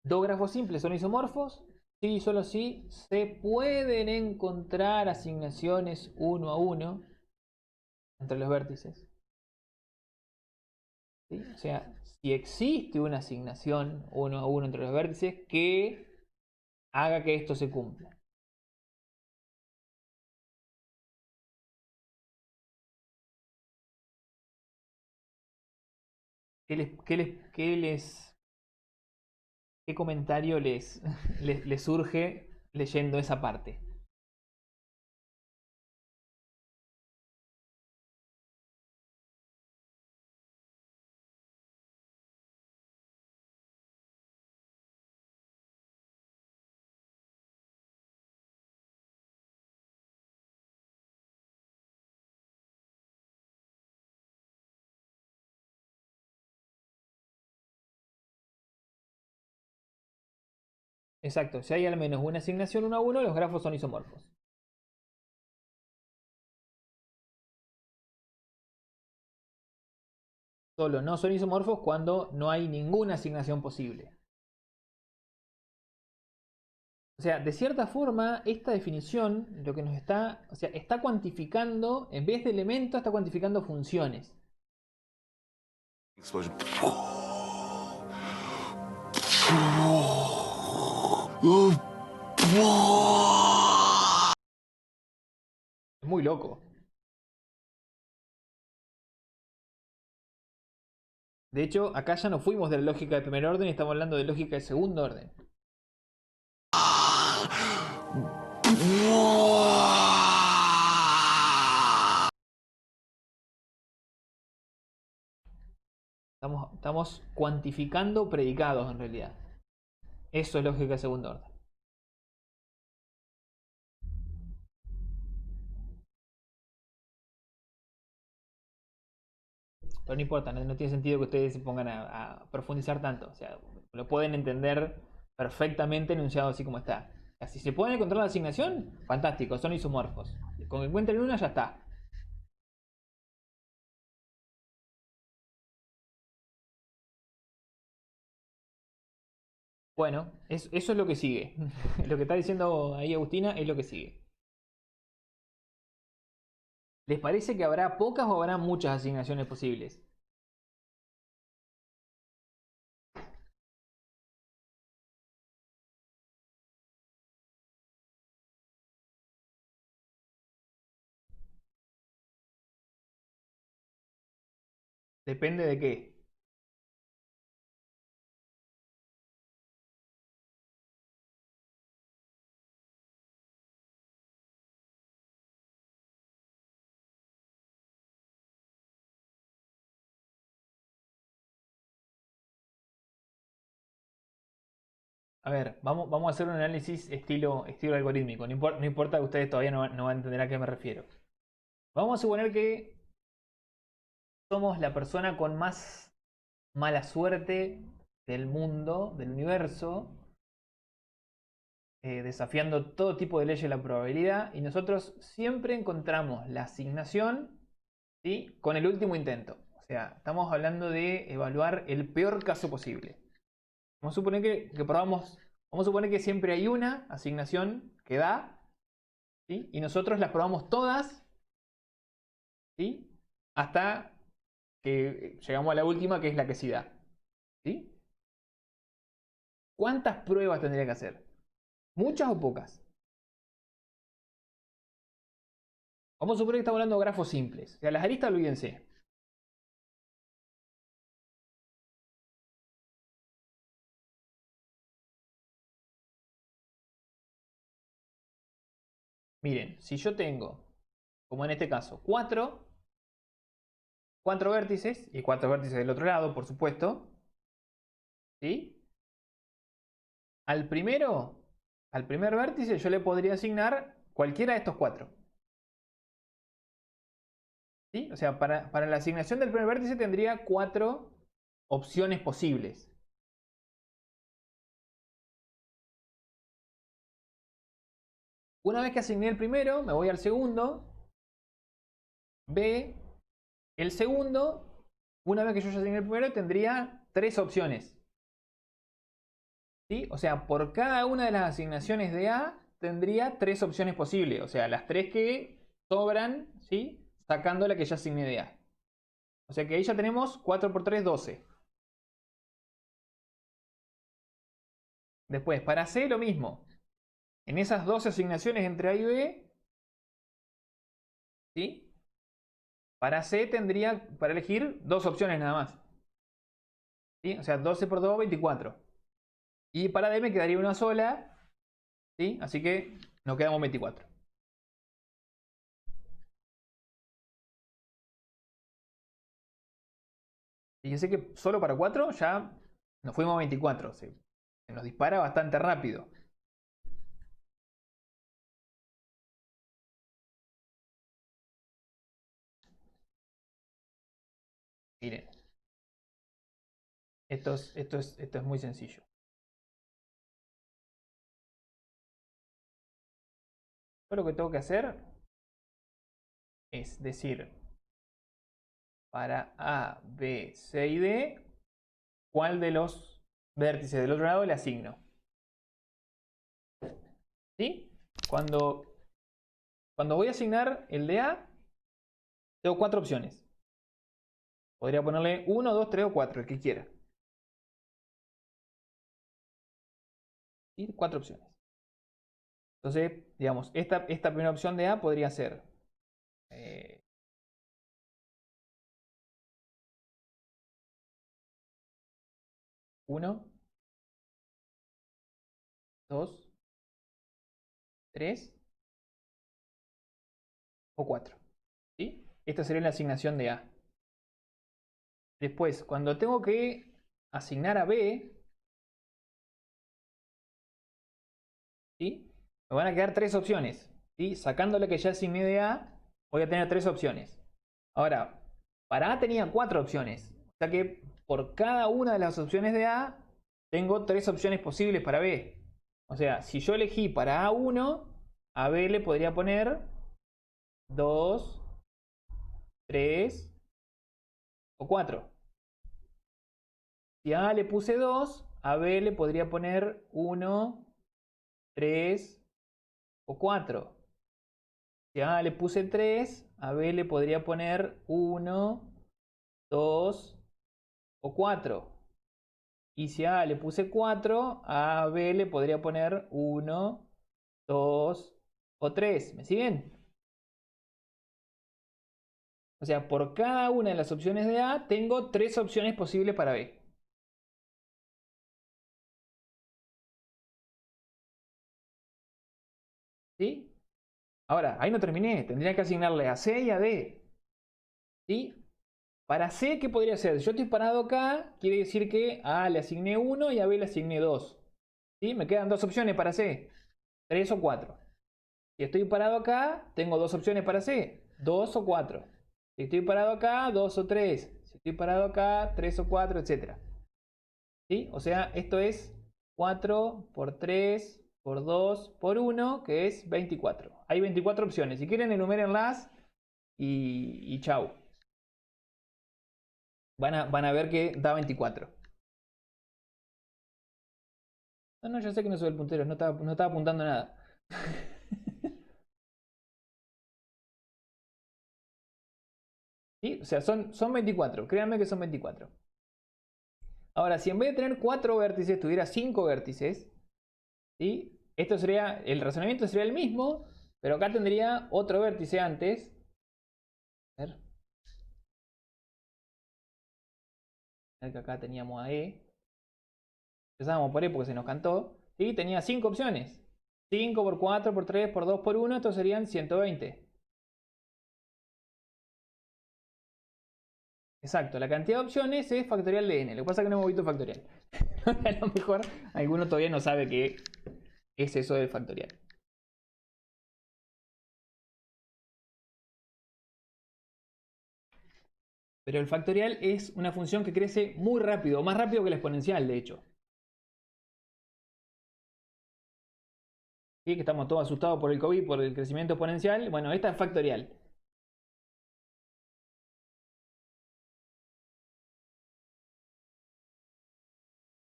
Dos grafos simples son isomorfos. Sí, solo si se pueden encontrar asignaciones 1 a 1 entre los vértices. ¿Sí? O sea, si existe una asignación 1 a 1 entre los vértices que haga que esto se cumpla. qué comentario les surge leyendo esa parte? Exacto, si hay al menos una asignación 1 a 1, los grafos son isomorfos. Solo no son isomorfos cuando no hay ninguna asignación posible. O sea, de cierta forma, esta definición lo que nos está, o sea, está cuantificando, en vez de elementos, está cuantificando funciones. Explosion. Es muy loco. De hecho, acá ya no fuimos de la lógica de primer orden y estamos hablando de lógica de segundo orden. Estamos cuantificando predicados en realidad. Eso es lógica de segundo orden. Pero no importa, no tiene sentido que ustedes se pongan a profundizar tanto. O sea, lo pueden entender perfectamente enunciado así como está. Si se pueden encontrar la asignación, fantástico, son isomorfos. Con que encuentren una ya está. Bueno, eso es lo que sigue. Lo que está diciendo ahí Agustina es lo que sigue. ¿Les parece que habrá pocas o habrá muchas asignaciones posibles? Depende de qué. A ver, vamos a hacer un análisis estilo algorítmico. No importa que ustedes todavía no van a entender a qué me refiero. Vamos a suponer que somos la persona con más mala suerte del mundo, del universo, desafiando todo tipo de leyes de la probabilidad, y nosotros siempre encontramos la asignación, ¿sí?, con el último intento. O sea, estamos hablando de evaluar el peor caso posible. Vamos a suponer que probamos, vamos a suponer que siempre hay una asignación que da, ¿sí?, y nosotros las probamos todas, ¿sí?, hasta que llegamos a la última, que es la que sí da. ¿Sí? ¿Cuántas pruebas tendría que hacer? ¿Muchas o pocas? Vamos a suponer que estamos hablando de grafos simples. O sea, las aristas olvídense. Miren, si yo tengo, como en este caso, cuatro vértices, y cuatro vértices del otro lado, por supuesto, ¿sí? Al primer vértice yo le podría asignar cualquiera de estos cuatro. ¿Sí? O sea, para la asignación del primer vértice tendría cuatro opciones posibles. Una vez que asigné el primero, me voy al segundo. B, el segundo, una vez que yo ya asigné el primero, tendría tres opciones. ¿Sí? O sea, por cada una de las asignaciones de A tendría tres opciones posibles. O sea, las tres que sobran, ¿sí?, sacando la que ya asigné de A. O sea que ahí ya tenemos 4 por 3, 12. Después, para C lo mismo. En esas 12 asignaciones entre A y B, ¿sí?, para C tendría para elegir dos opciones nada más. ¿sí? O sea, 12 por 2, 24. Y para D me quedaría una sola, ¿sí? Así que nos quedamos 24. Y yo sé que solo para 4 ya nos fuimos a 24. Se nos dispara bastante rápido. Miren, esto es muy sencillo. Yo lo que tengo que hacer es decir, para A, B, C y D, ¿cuál de los vértices del otro lado le asigno? ¿Sí? Cuando voy a asignar el de A, tengo 4 opciones. Podría ponerle 1, 2, 3 o 4, el que quiera. ¿Sí? 4 opciones. Entonces, digamos, esta primera opción de A podría ser 1, 2, 3 o 4. ¿Sí? Esta sería la asignación de A. Después, cuando tengo que asignar a B, ¿sí? Me van a quedar 3 opciones. ¿Sí? Sacándole que ya asigné de A, voy a tener 3 opciones. Ahora, para A tenía 4 opciones. O sea que por cada una de las opciones de A, tengo 3 opciones posibles para B. O sea, si yo elegí para A1, a B le podría poner 2, 3 o 4. Si a A le puse 2, a B le podría poner 1, 3 o 4. Si a A le puse 3, a B le podría poner 1, 2 o 4. Y si a A le puse 4, a B le podría poner 1, 2 o 3. ¿Me siguen? O sea, por cada una de las opciones de A, tengo 3 opciones posibles para B. ¿Sí? Ahora, ahí no terminé. Tendría que asignarle a C y a D. ¿Sí? Para C, ¿qué podría ser? Yo estoy parado acá, quiere decir que a A le asigné 1 y a B le asigné 2. ¿Sí? Me quedan 2 opciones para C. 3 o 4. Si estoy parado acá, tengo 2 opciones para C. 2 o 4. Si estoy parado acá, 2 o 3. Si estoy parado acá, 3 o 4, etc. ¿Sí? O sea, esto es 4 por 3 por 2 por 1, que es 24. Hay 24 opciones. Si quieren, enumérenlas y chau. Van a ver que da 24. No, no, yo sé que no soy el puntero, no estaba apuntando nada. ¿Sí? O sea, son 24. Créanme que son 24. Ahora, si en vez de tener 4 vértices, tuviera 5 vértices, ¿sí? Esto sería, el razonamiento sería el mismo, pero acá tendría otro vértice antes. A ver. A ver que acá teníamos a E. Empezábamos por E porque se nos cantó. Y tenía 5 opciones. 5 por 4 por 3 por 2 por 1, estos serían 120. Exacto, la cantidad de opciones es factorial de n. Lo que pasa es que no hemos visto factorial. A lo mejor alguno todavía no sabe qué es eso del factorial. Pero el factorial es una función que crece muy rápido, más rápido que la exponencial, de hecho. ¿Sí? Que estamos todos asustados por el COVID, por el crecimiento exponencial. Bueno, esta es factorial.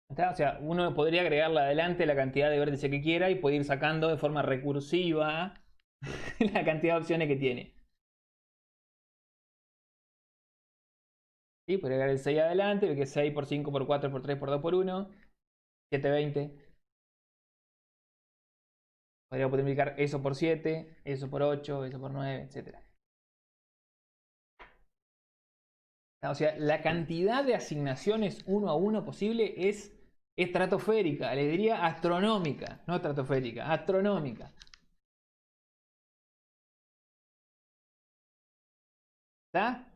¿Está? O sea, uno podría agregarle adelante la cantidad de vértices que quiera y puede ir sacando de forma recursiva la cantidad de opciones que tiene. ¿Sí? Podría agregar el 6 adelante, que es 6 por 5 por 4 por 3 por 2 por 1, 720. Podría multiplicar eso por 7, eso por 8, eso por 9, etc. O sea, la cantidad de asignaciones uno a uno posible es estratosférica, le diría astronómica, no estratosférica, astronómica. ¿Está?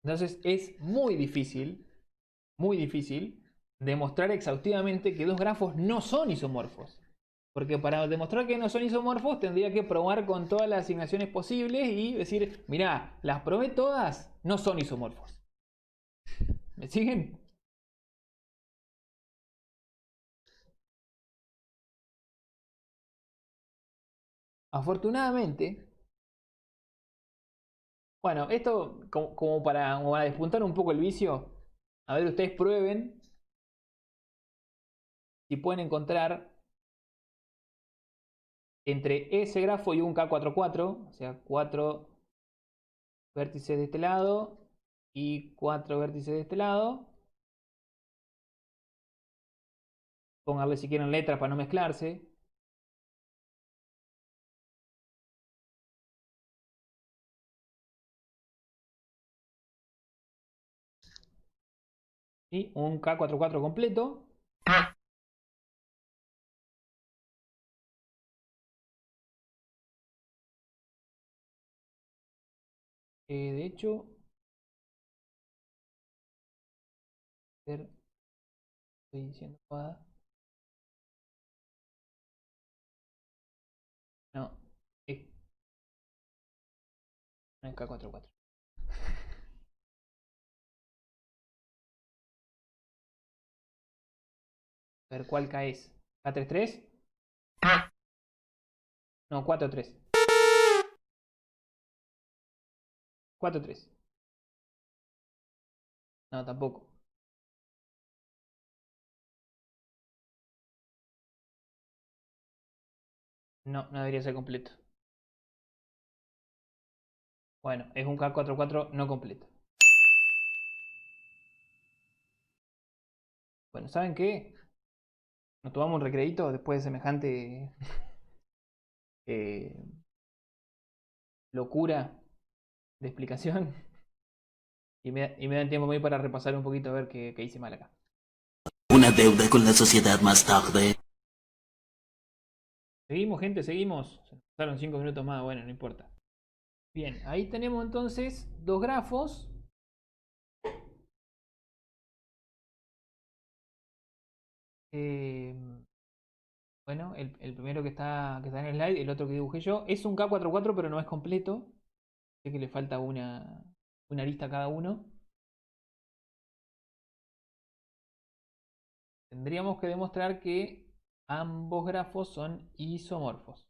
Entonces es muy difícil demostrar exhaustivamente que dos grafos no son isomorfos. Porque para demostrar que no son isomorfos tendría que probar con todas las asignaciones posibles y decir, mirá, las probé todas, no son isomorfos. ¿Me siguen? Afortunadamente, bueno, esto como para despuntar un poco el vicio, a ver, ustedes prueben si pueden encontrar entre ese grafo y un K44, o sea, 4 vértices de este lado y 4 vértices de este lado. Pónganle si quieren letras para no mezclarse. ¿Sí? Un K44 completo. De hecho, a ver, estoy diciendo nada. No, es, no es K44. A ver cuál K es. ¿K33? No, 43. 43. No, tampoco. No, no debería ser completo. Bueno, es un K44 no completo. Bueno, ¿saben qué? Nos tomamos un recreito después de semejante eh, locura de explicación. Y me dan tiempo para repasar un poquito a ver qué hice mal acá. Una deuda con la sociedad más tarde. Seguimos, gente, seguimos. Se nos pasaron 5 minutos más, bueno, no importa. Bien, ahí tenemos entonces dos grafos. Eh, bueno, el primero que está en el slide, el otro que dibujé yo, es un K44, pero no es completo. Sé que le falta una arista a cada uno. Tendríamos que demostrar que ambos grafos son isomorfos.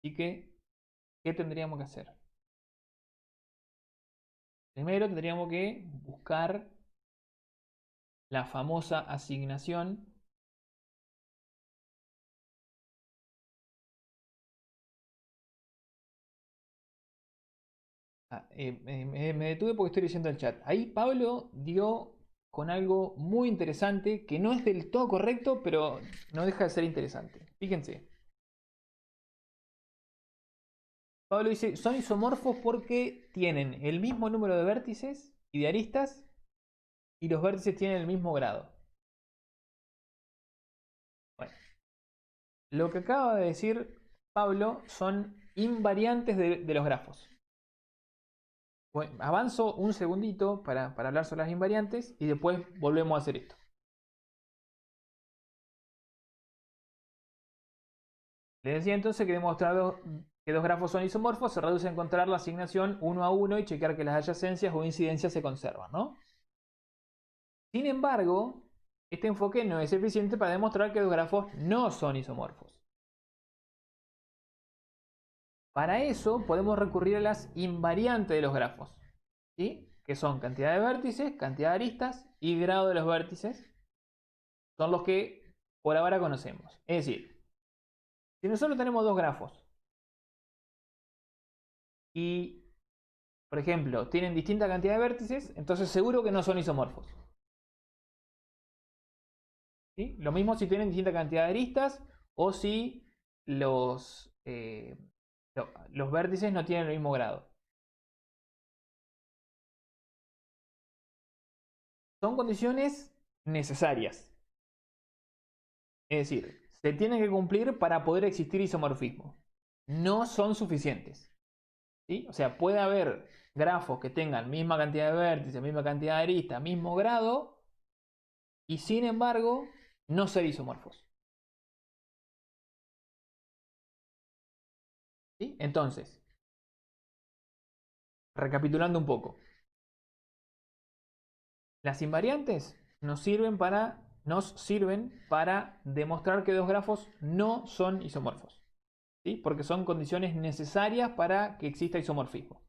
Así que, ¿qué tendríamos que hacer? Primero tendríamos que buscar la famosa asignación. Me detuve porque estoy leyendo el chat. Ahí Pablo dio con algo muy interesante que no es del todo correcto, pero no deja de ser interesante. Fíjense. Pablo dice, son isomorfos porque tienen el mismo número de vértices y de aristas y los vértices tienen el mismo grado. Bueno, lo que acaba de decir Pablo son invariantes de los grafos. Bueno, avanzo un segundito para hablar sobre las invariantes y después volvemos a hacer esto. Les decía entonces que demostrado que dos grafos son isomorfos se reduce a encontrar la asignación uno a uno y chequear que las adyacencias o incidencias se conservan, ¿no? Sin embargo, este enfoque no es eficiente para demostrar que dos grafos no son isomorfos. Para eso podemos recurrir a las invariantes de los grafos, ¿sí? Que son cantidad de vértices, cantidad de aristas y grado de los vértices. Son los que por ahora conocemos. Es decir, si nosotros tenemos dos grafos y, por ejemplo, tienen distinta cantidad de vértices, entonces seguro que no son isomorfos. ¿Sí? Lo mismo si tienen distinta cantidad de aristas o si los vértices no tienen el mismo grado. son condiciones necesarias. Es decir, se tienen que cumplir para poder existir isomorfismo. No son suficientes. ¿Sí? O sea, puede haber grafos que tengan misma cantidad de vértices, misma cantidad de aristas, mismo grado, y sin embargo, no ser isomorfos. ¿Sí? Entonces, recapitulando un poco. Las invariantes nos sirven para demostrar que dos grafos no son isomorfos. ¿Sí? Porque son condiciones necesarias para que exista isomorfismo.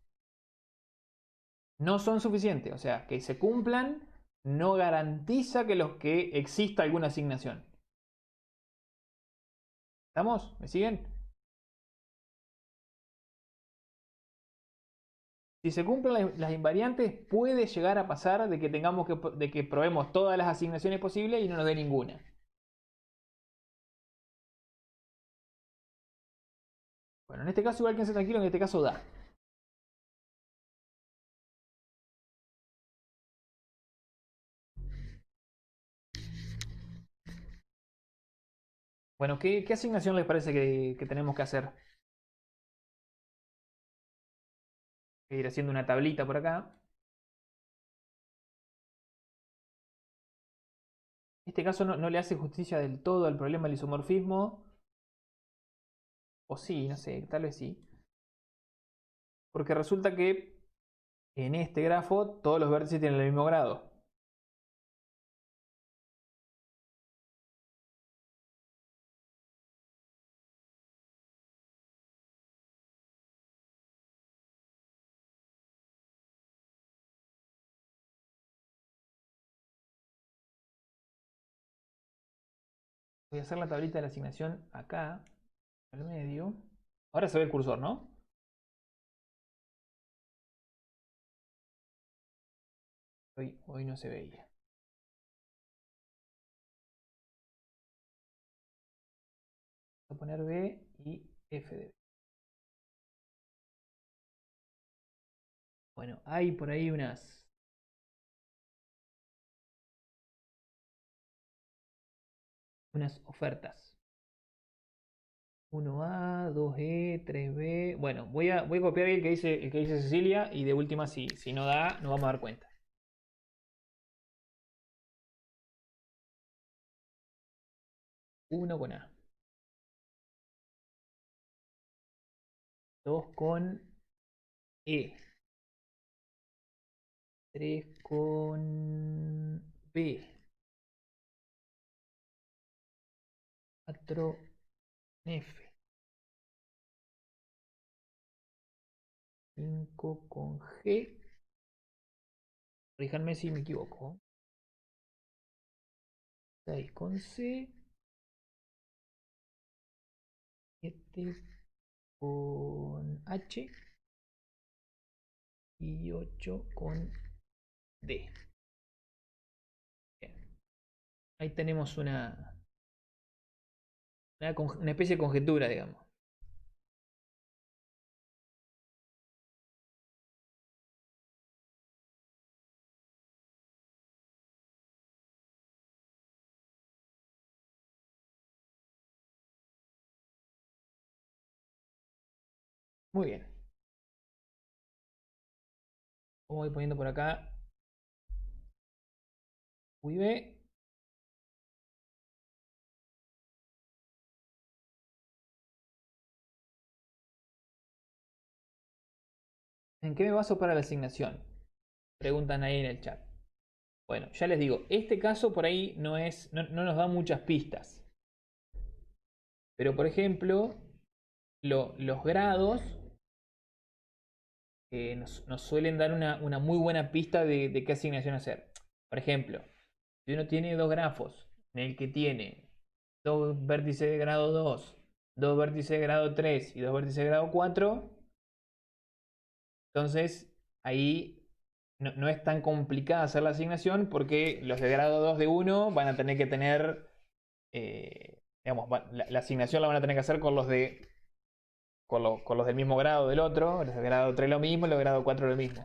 No son suficientes, o sea, que se cumplan no garantiza que exista alguna asignación. ¿Estamos? ¿Me siguen? Si se cumplen las invariantes, puede llegar a pasar de que probemos todas las asignaciones posibles y no nos dé ninguna. Bueno, en este caso igual quédense tranquilo, en este caso da. Bueno, ¿qué asignación les parece que tenemos que hacer? Voy a ir haciendo una tablita por acá. En este caso no le hace justicia del todo al problema del isomorfismo. O sí, no sé, tal vez sí. Porque resulta que en este grafo todos los vértices tienen el mismo grado. Voy a hacer la tablita de la asignación acá, al medio. Ahora se ve el cursor, ¿no? Hoy no se veía. Voy a poner B y F de B. Bueno, hay por ahí unas ofertas. 1A, 2E, 3B. Bueno, voy a copiar el que dice Cecilia y de última, si no da, nos vamos a dar cuenta. 1 con A. 2 con E. 3 con B. 4 F. 5 con G. Corríjanme si me equivoco. 6 con C. 7 con H. Y 8 con D. Bien. Ahí tenemos una especie de conjetura, digamos. Muy bien. Voy poniendo por acá UIB. ¿En qué me baso para la asignación? Preguntan ahí en el chat. Bueno, ya les digo, este caso por ahí no nos da muchas pistas. Pero por ejemplo, los grados nos suelen dar una muy buena pista de qué asignación hacer. Por ejemplo, si uno tiene dos grafos en el que tiene dos vértices de grado 2, dos vértices de grado 3 y dos vértices de grado 4, entonces ahí no es tan complicada hacer la asignación porque los de grado 2 de uno van a tener que tener, digamos, la asignación la van a tener que hacer con los del mismo grado del otro, los de grado 3 lo mismo, los de grado 4 lo mismo.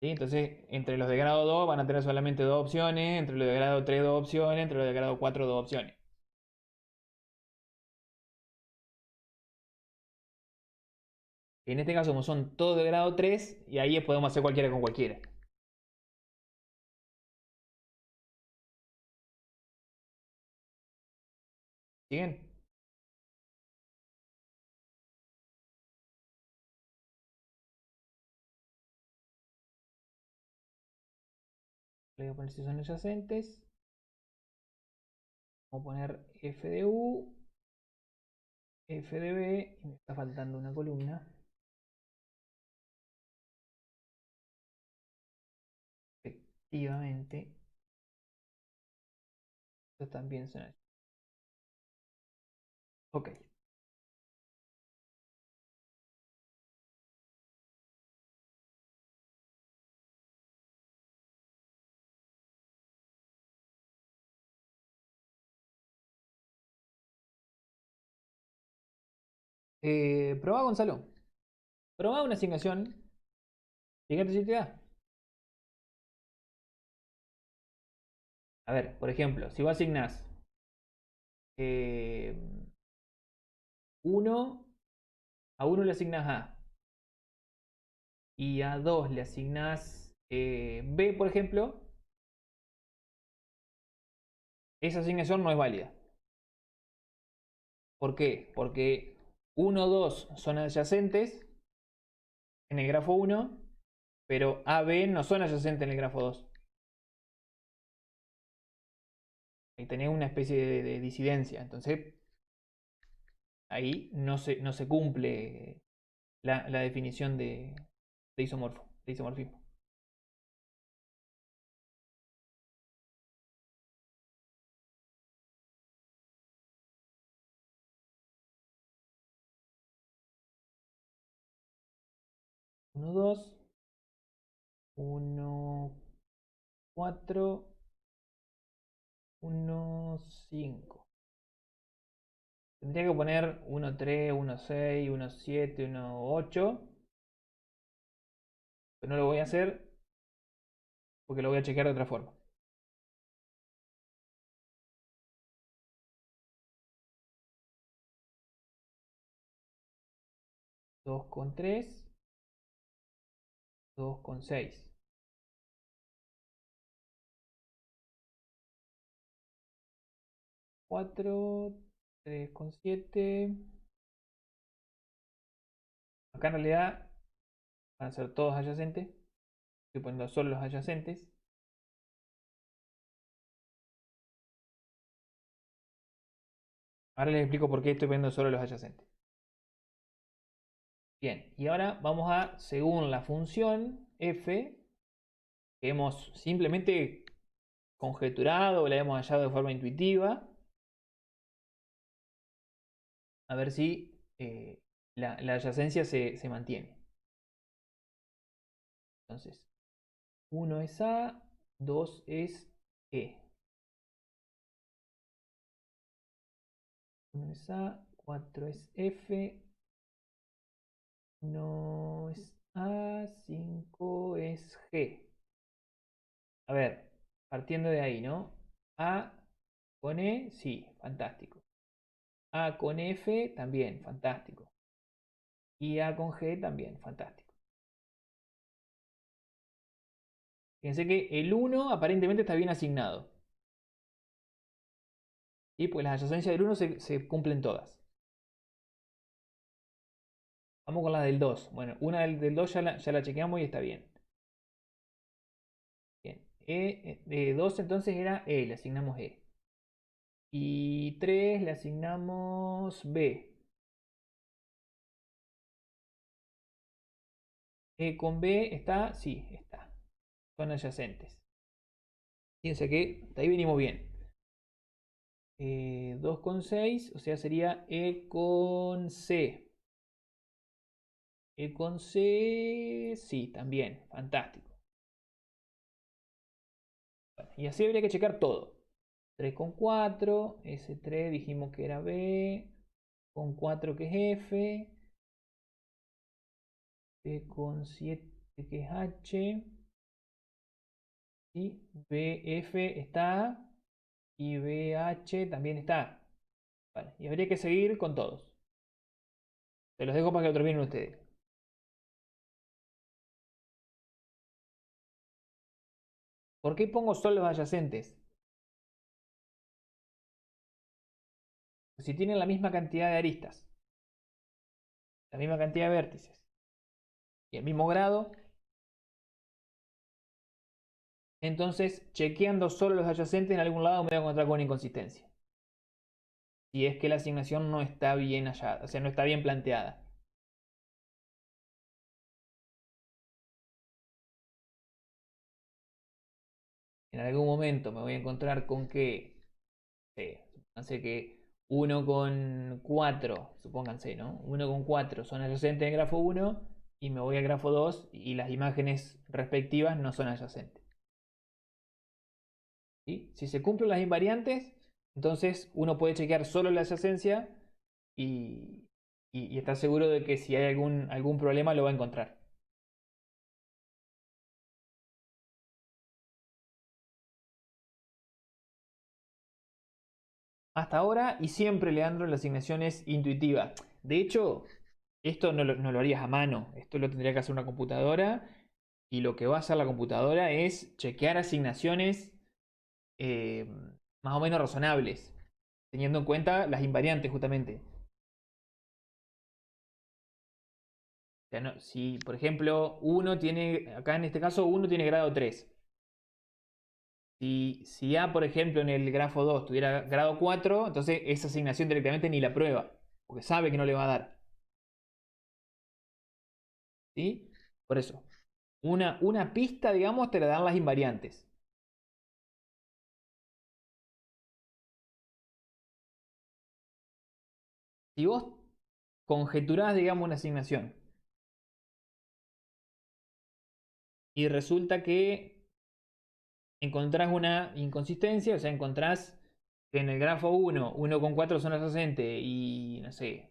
¿Sí? Entonces, entre los de grado 2 van a tener solamente dos opciones, entre los de grado 3 dos opciones, entre los de grado 4 dos opciones. En este caso, como son todos de grado 3, y ahí podemos hacer cualquiera con cualquiera. ¿Siguen? Le voy a poner si son adyacentes. Vamos a poner f de u, f de b, y me está faltando una columna. Efectivamente, estos también son adyacentes. Ok. Probá, Gonzalo. Probá una asignación. Fíjate si te da. A ver, por ejemplo, si vos asignás 1, a 1 le asignas A y a 2 le asignas B, por ejemplo, esa asignación no es válida. ¿Por qué? Porque 1, 2 son adyacentes en el grafo 1, pero A, B no son adyacentes en el grafo 2. Ahí tenés una especie de disidencia. Entonces, ahí no se cumple la definición de isomorfismo. Uno, 2, 1, 4, 1, 5. Tendría que poner 1, 3, 1, 6, 1, 7, 1, 8. Pero no lo voy a hacer porque lo voy a chequear de otra forma. 2 con 3, 2 con 6. 4, 3 con 7. Acá en realidad van a ser todos adyacentes. Estoy poniendo solo los adyacentes. Ahora les explico por qué estoy poniendo solo los adyacentes. Bien, y ahora vamos a, según la función f, que hemos simplemente conjeturado o la hemos hallado de forma intuitiva, a ver si la adyacencia se mantiene. Entonces, 1 es A, 2 es E. 1 es A, 4 es F, 1 es A, 5 es G. A ver, partiendo de ahí, ¿no? A con E, sí, fantástico. A con F, también, fantástico. Y A con G, también, fantástico. Fíjense que el 1 aparentemente está bien asignado. Y pues las adyacencias del 1 se cumplen todas. Vamos con la del 2. Bueno, una del 2 ya la chequeamos y está bien. Bien. De 2 entonces era E, le asignamos E. Y 3 le asignamos B. E con B está, sí, está. Son adyacentes. Fíjense que hasta ahí venimos bien. 2 con 6, o sea, sería E con C. E con C, sí, también, fantástico. Bueno, y así habría que checar todo. 3 con 4, ese 3 dijimos que era B, con 4 que es F, B con 7 que es H, Y BF está. Y BH también está. Vale, y habría que seguir con todos. Se los dejo para que lo terminen ustedes. ¿Por qué pongo solo los adyacentes? Si tienen la misma cantidad de aristas, la misma cantidad de vértices y el mismo grado, entonces chequeando solo los adyacentes en algún lado me voy a encontrar con una inconsistencia. Si es que la asignación no está bien hallada, o sea, no está bien planteada. En algún momento me voy a encontrar con que, supónganse que 1 con 4, supónganse, ¿no? 1 con 4 son adyacentes en grafo 1 y me voy al grafo 2 y las imágenes respectivas no son adyacentes. ¿Sí? Si se cumplen las invariantes, entonces uno puede chequear solo la adyacencia y estar seguro de que si hay algún problema lo va a encontrar. Hasta ahora y siempre, Leandro, la asignación es intuitiva. De hecho, esto no lo harías a mano, esto lo tendría que hacer una computadora y lo que va a hacer la computadora es chequear asignaciones eh, más o menos razonables, teniendo en cuenta las invariantes justamente. O sea, si por ejemplo uno tiene, acá en este caso uno tiene grado 3. Si A, por ejemplo, en el grafo 2 tuviera grado 4, entonces esa asignación directamente ni la prueba, porque sabe que no le va a dar. ¿Sí? Por eso, una pista, digamos, te la dan las invariantes. Si vos conjeturás, digamos, una asignación y resulta que encontrás una inconsistencia, o sea, encontrás que en el grafo 1, 1 con 4 son adyacentes y, no sé,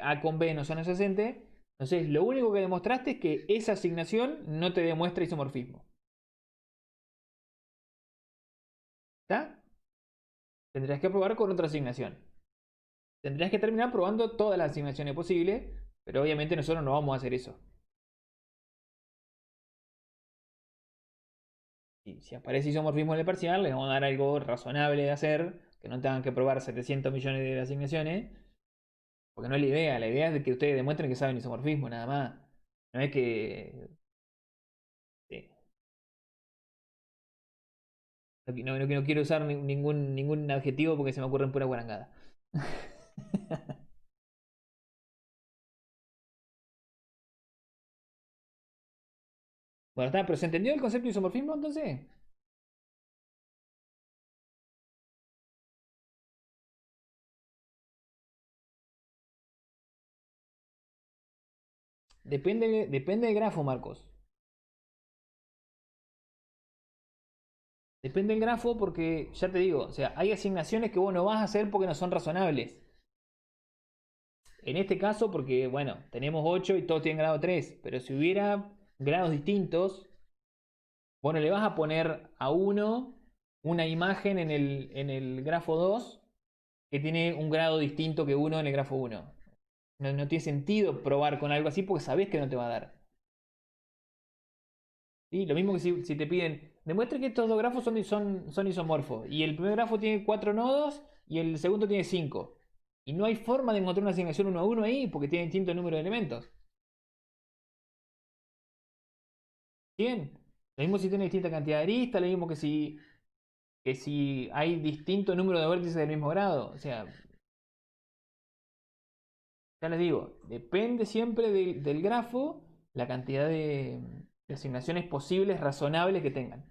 A con B no son adyacentes, entonces lo único que demostraste es que esa asignación no te demuestra isomorfismo. ¿Está? Tendrías que probar con otra asignación. Tendrías que terminar probando todas las asignaciones posibles, pero obviamente nosotros no vamos a hacer eso. Y si aparece isomorfismo en el parcial, les vamos a dar algo razonable de hacer, que no tengan que probar 700 millones de asignaciones, porque no es la idea es de que ustedes demuestren que saben isomorfismo, nada más. No es que... sí. No quiero usar ningún adjetivo porque se me ocurren pura guarangada. Bueno, está, pero ¿se entendió el concepto de isomorfismo entonces? Depende del grafo, Marcos. Depende del grafo porque, ya te digo, o sea, hay asignaciones que vos no vas a hacer porque no son razonables. En este caso, porque, bueno, tenemos 8 y todos tienen grado 3, pero si hubiera grados distintos, vos no le vas a poner a uno una imagen en el grafo 2 que tiene un grado distinto que uno en el grafo 1. No tiene sentido probar con algo así porque sabés que no te va a dar. ¿Sí? Lo mismo que si te piden, demuestre que estos dos grafos son isomorfos. Y el primer grafo tiene 4 nodos y el segundo tiene 5. Y no hay forma de encontrar una asignación uno a uno ahí porque tiene distinto número de elementos. Bien. Lo mismo si tiene distinta cantidad de aristas, lo mismo que si hay distinto número de vértices del mismo grado. O sea, ya les digo, depende siempre del grafo la cantidad de asignaciones posibles, razonables que tengan.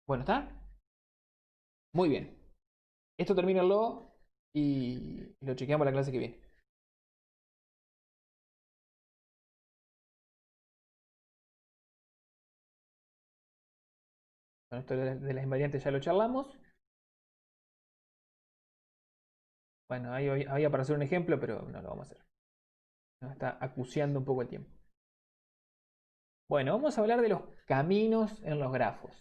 Bueno, ¿está? Muy bien. Esto termínalo y lo chequeamos la clase que viene. Bueno, esto de las invariantes ya lo charlamos. Bueno, ahí había para hacer un ejemplo, pero no lo vamos a hacer. Nos está acuciando un poco el tiempo. Bueno, vamos a hablar de los caminos en los grafos.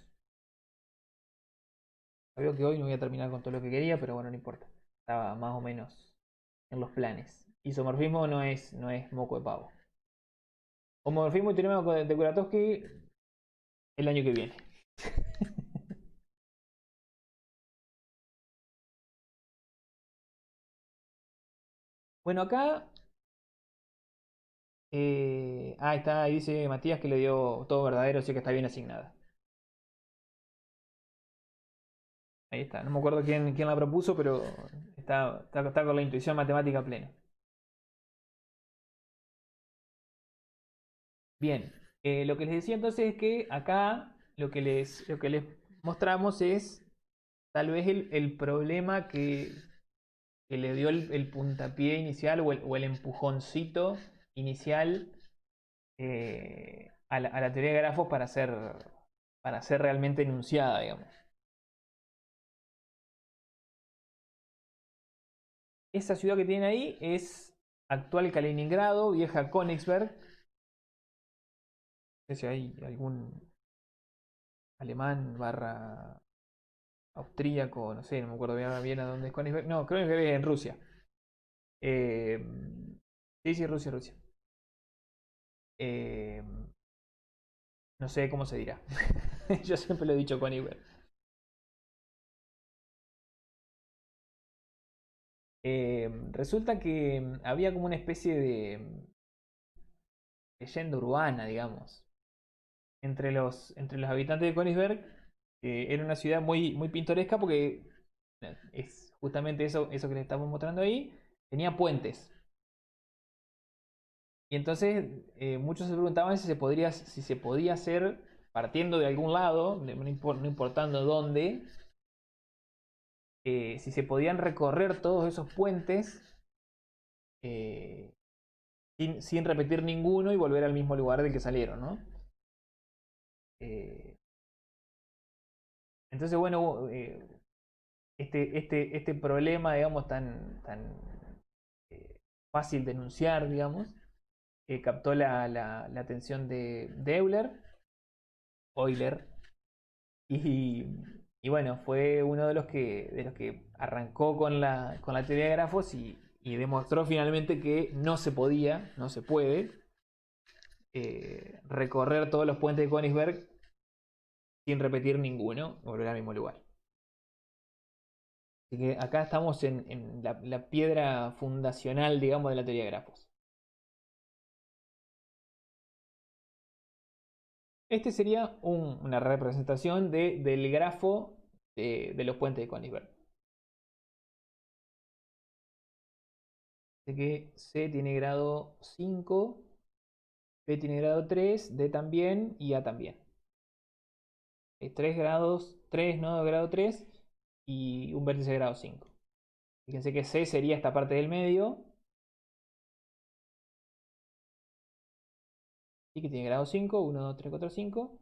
Veo que hoy no voy a terminar con todo lo que quería, pero bueno, no importa. Estaba más o menos en los planes. Isomorfismo no es moco de pavo. Homomorfismo y teorema de Kuratowski el año que viene. Bueno, acá. Ahí está, ahí dice Matías que le dio todo verdadero, así que está bien asignada. Ahí está, no me acuerdo quién la propuso, pero está con la intuición matemática plena. Bien, lo que les decía entonces es que acá lo que les mostramos es tal vez el problema que le dio el puntapié inicial o el empujoncito inicial a la teoría de grafos para ser realmente enunciada, digamos. Esa ciudad que tienen ahí es actual Kaliningrado, vieja Königsberg. No sé si hay algún alemán barra austríaco, no sé, no me acuerdo bien a dónde es Königsberg. No, creo que es en Rusia. Sí, Rusia, Rusia. No sé cómo se dirá. Yo siempre lo he dicho Königsberg. Resulta que había como una especie de leyenda urbana, digamos, entre los habitantes de Königsberg. Era una ciudad muy, muy pintoresca porque es justamente eso que les estamos mostrando ahí. Tenía puentes. Y entonces muchos se preguntaban si se podía hacer partiendo de algún lado, no importando dónde, si se podían recorrer todos esos puentes sin repetir ninguno y volver al mismo lugar del que salieron, ¿no? Entonces, bueno, este problema, digamos, tan fácil de enunciar, digamos, captó la atención de Euler, y bueno, fue uno de los que arrancó con la teoría de grafos y demostró finalmente que no se puede recorrer todos los puentes de Königsberg sin repetir ninguno, volver al mismo lugar. Así que acá estamos en la piedra fundacional, digamos, de la teoría de grafos. Este sería una representación del grafo de los puentes de Königsberg. Así que C tiene grado 5, B tiene grado 3, D también y A también. 3 grados, 3 nodos de grado 3 y un vértice de grado 5. Fíjense que C sería esta parte del medio. Y que tiene grado 5, 1, 2, 3, 4, 5.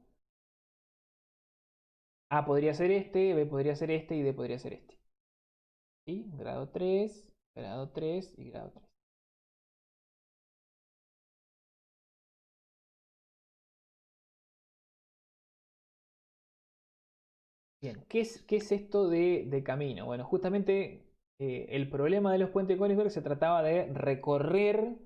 A podría ser este, B podría ser este y D podría ser este. ¿Sí? Grado 3 y grado 3. Bien, ¿qué es esto de camino? Bueno, justamente el problema de los puentes de Königsberg se trataba de recorrer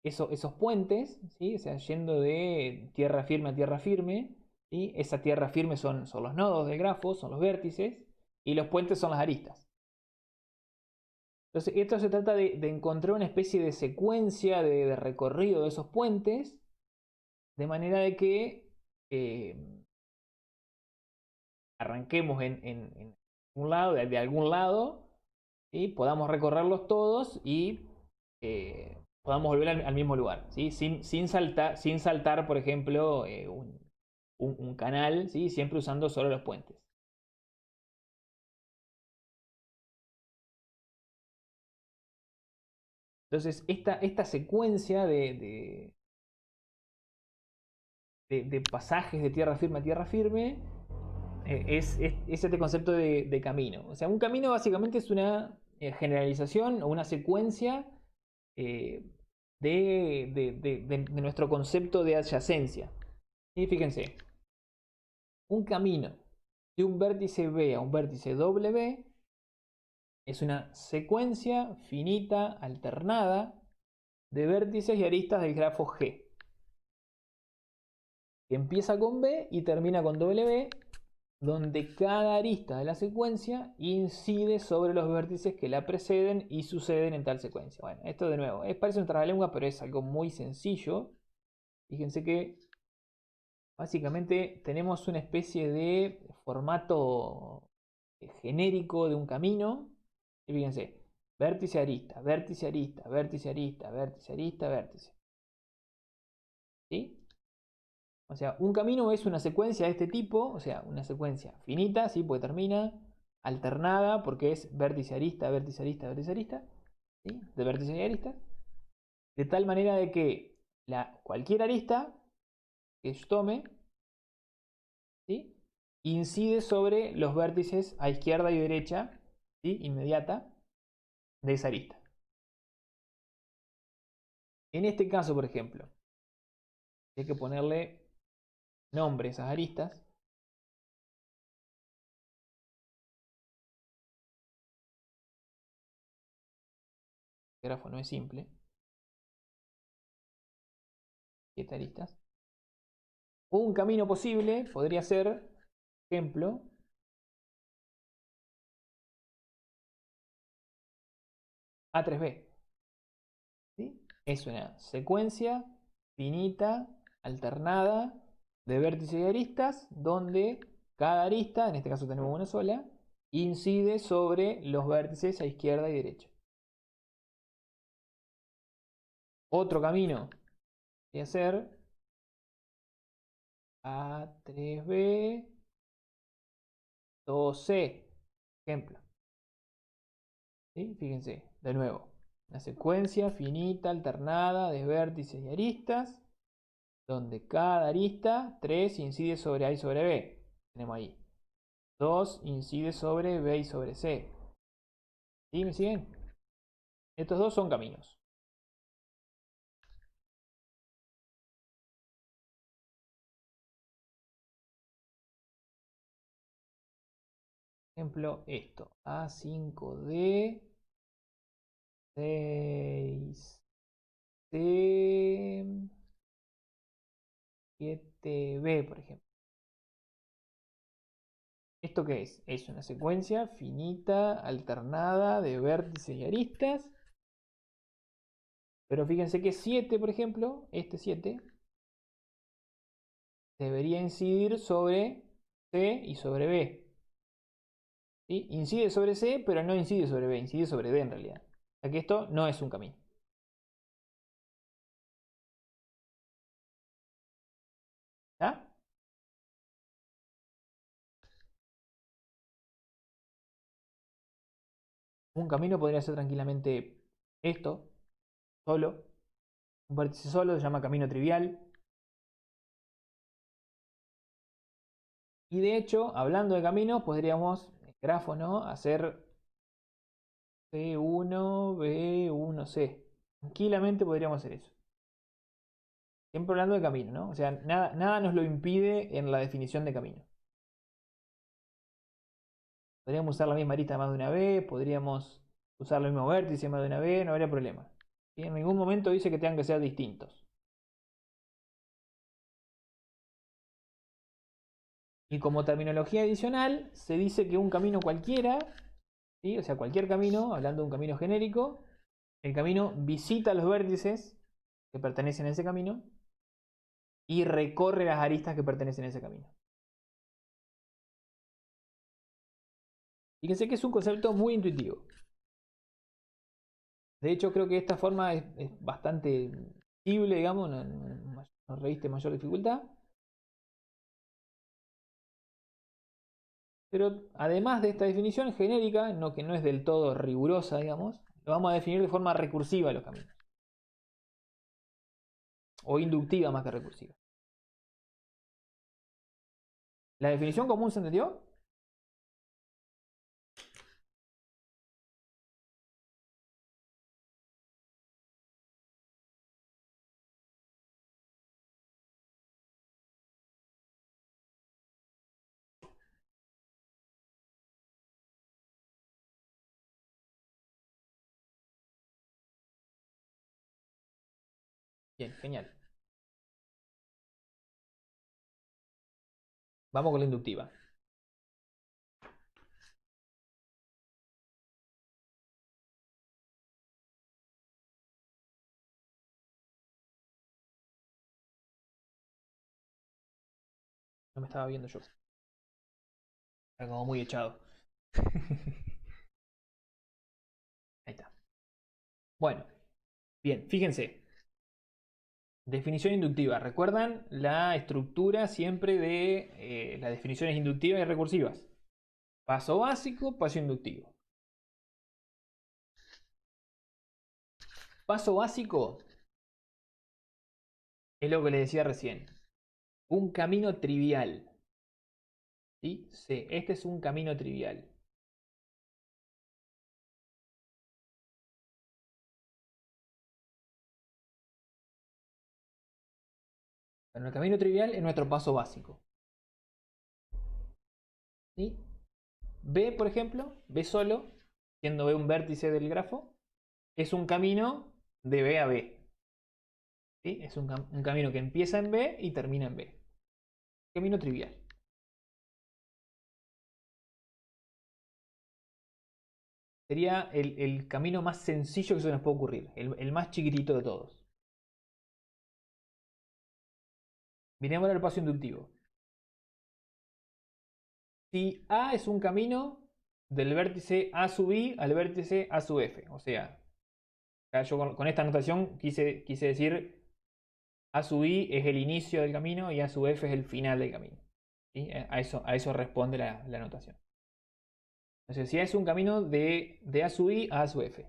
esos puentes, ¿sí? O sea, yendo de tierra firme a tierra firme. ¿Sí? Esa tierra firme son los nodos del grafo, son los vértices, y los puentes son las aristas. Entonces, esto se trata de encontrar una especie de secuencia de recorrido de esos puentes, de manera de que arranquemos en un lado, de algún lado, y podamos recorrerlos todos y podamos volver al mismo lugar, ¿sí? Sin saltar, por ejemplo, un canal, ¿sí? Siempre usando solo los puentes. Entonces, esta secuencia de pasajes de tierra firme a tierra firme es este concepto de camino. O sea, un camino básicamente es una generalización o una secuencia de nuestro concepto de adyacencia. Y fíjense, un camino de un vértice B a un vértice W es una secuencia finita alternada de vértices y aristas del grafo G, que empieza con B y termina con W, donde cada arista de la secuencia incide sobre los vértices que la preceden y suceden en tal secuencia. Bueno, esto de nuevo, parece un trabalengua, pero es algo muy sencillo. Fíjense que básicamente tenemos una especie de formato genérico de un camino. Y fíjense, vértice arista, vértice arista, vértice arista, vértice arista, vértice. ¿Sí? O sea, un camino es una secuencia de este tipo, o sea, una secuencia finita, ¿sí? Porque termina alternada, porque es vértice arista, vértice arista, vértice arista, ¿sí? De vértices y aristas. De tal manera de que cualquier arista que yo tome, ¿sí? Incide sobre los vértices a izquierda y derecha, ¿sí? Inmediata de esa arista. En este caso, por ejemplo, hay que ponerle nombre a esas aristas. El grafo no es simple. 7 aristas. Un camino posible podría ser, ejemplo, A3B. ¿Sí? Es una secuencia finita, alternada, de vértices y aristas, donde cada arista, en este caso tenemos una sola, incide sobre los vértices a izquierda y derecha. Otro camino podría ser A3B, 2C, ejemplo. ¿Sí? Fíjense, de nuevo, una secuencia finita, alternada, de vértices y aristas, donde cada arista, 3 incide sobre A y sobre B. Tenemos ahí. 2 incide sobre B y sobre C. ¿Sí? ¿Me siguen? Estos dos son caminos. Ejemplo, esto. A5D, 6C, 7B, por ejemplo. ¿Esto qué es? Es una secuencia finita, alternada, de vértices y aristas. Pero fíjense que 7, por ejemplo, este 7, debería incidir sobre C y sobre B. ¿Sí? Incide sobre C, pero no incide sobre B, incide sobre D en realidad. O sea que esto no es un camino. ¿Ah? Un camino podría ser tranquilamente esto, solo. Un vértice solo se llama camino trivial. Y de hecho, hablando de caminos, podríamos, grafo, ¿no? Hacer C1, B1, C. Tranquilamente podríamos hacer eso. Siempre hablando de camino, ¿no? O sea, nada nos lo impide en la definición de camino. Podríamos usar la misma arista más de una vez, podríamos usar el mismo vértice más de una vez, no habría problema. ¿Sí? En ningún momento dice que tengan que ser distintos. Y como terminología adicional, se dice que un camino cualquiera, ¿sí? O sea, cualquier camino, hablando de un camino genérico, el camino visita los vértices que pertenecen a ese camino y recorre las aristas que pertenecen a ese camino. Fíjense que es un concepto muy intuitivo. De hecho, creo que esta forma es bastante simple, digamos, no reviste mayor dificultad. Pero además de esta definición genérica, que no es del todo rigurosa, digamos, lo vamos a definir de forma recursiva los caminos. O inductiva más que recursiva. ¿La definición común se entendió? Bien, genial. Vamos con la inductiva. No me estaba viendo yo. Está como muy echado. Ahí está. Bueno, bien, fíjense. Definición inductiva. ¿Recuerdan la estructura siempre de las definiciones inductivas y recursivas? Paso básico, paso inductivo. Paso básico es lo que les decía recién. Un camino trivial. ¿Sí? Sí, este es un camino trivial. Bueno, el camino trivial es nuestro paso básico. ¿Sí? B, por ejemplo, B solo, siendo B un vértice del grafo, es un camino de B a B. ¿Sí? Es un camino que empieza en B y termina en B. Camino trivial. Sería el camino más sencillo que se nos puede ocurrir, el más chiquitito de todos. Miremos ahora el paso inductivo. Si A es un camino del vértice A sub I al vértice A sub F, o sea, yo con esta anotación quise decir A sub I es el inicio del camino y A sub F es el final del camino. ¿Sí? A eso responde la anotación. Entonces, si A es un camino de A sub I a A sub F.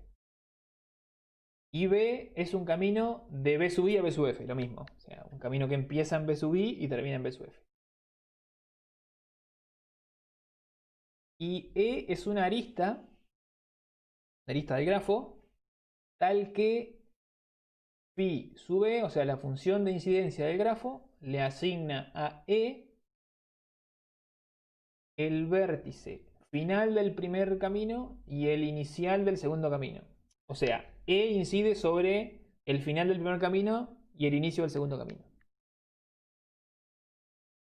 Y B es un camino de B sub I a B sub F, lo mismo. O sea, un camino que empieza en B sub I y termina en B sub F. Y E es una arista del grafo, tal que phi sub E, o sea, la función de incidencia del grafo, le asigna a E el vértice final del primer camino y el inicial del segundo camino. O sea, E incide sobre el final del primer camino y el inicio del segundo camino.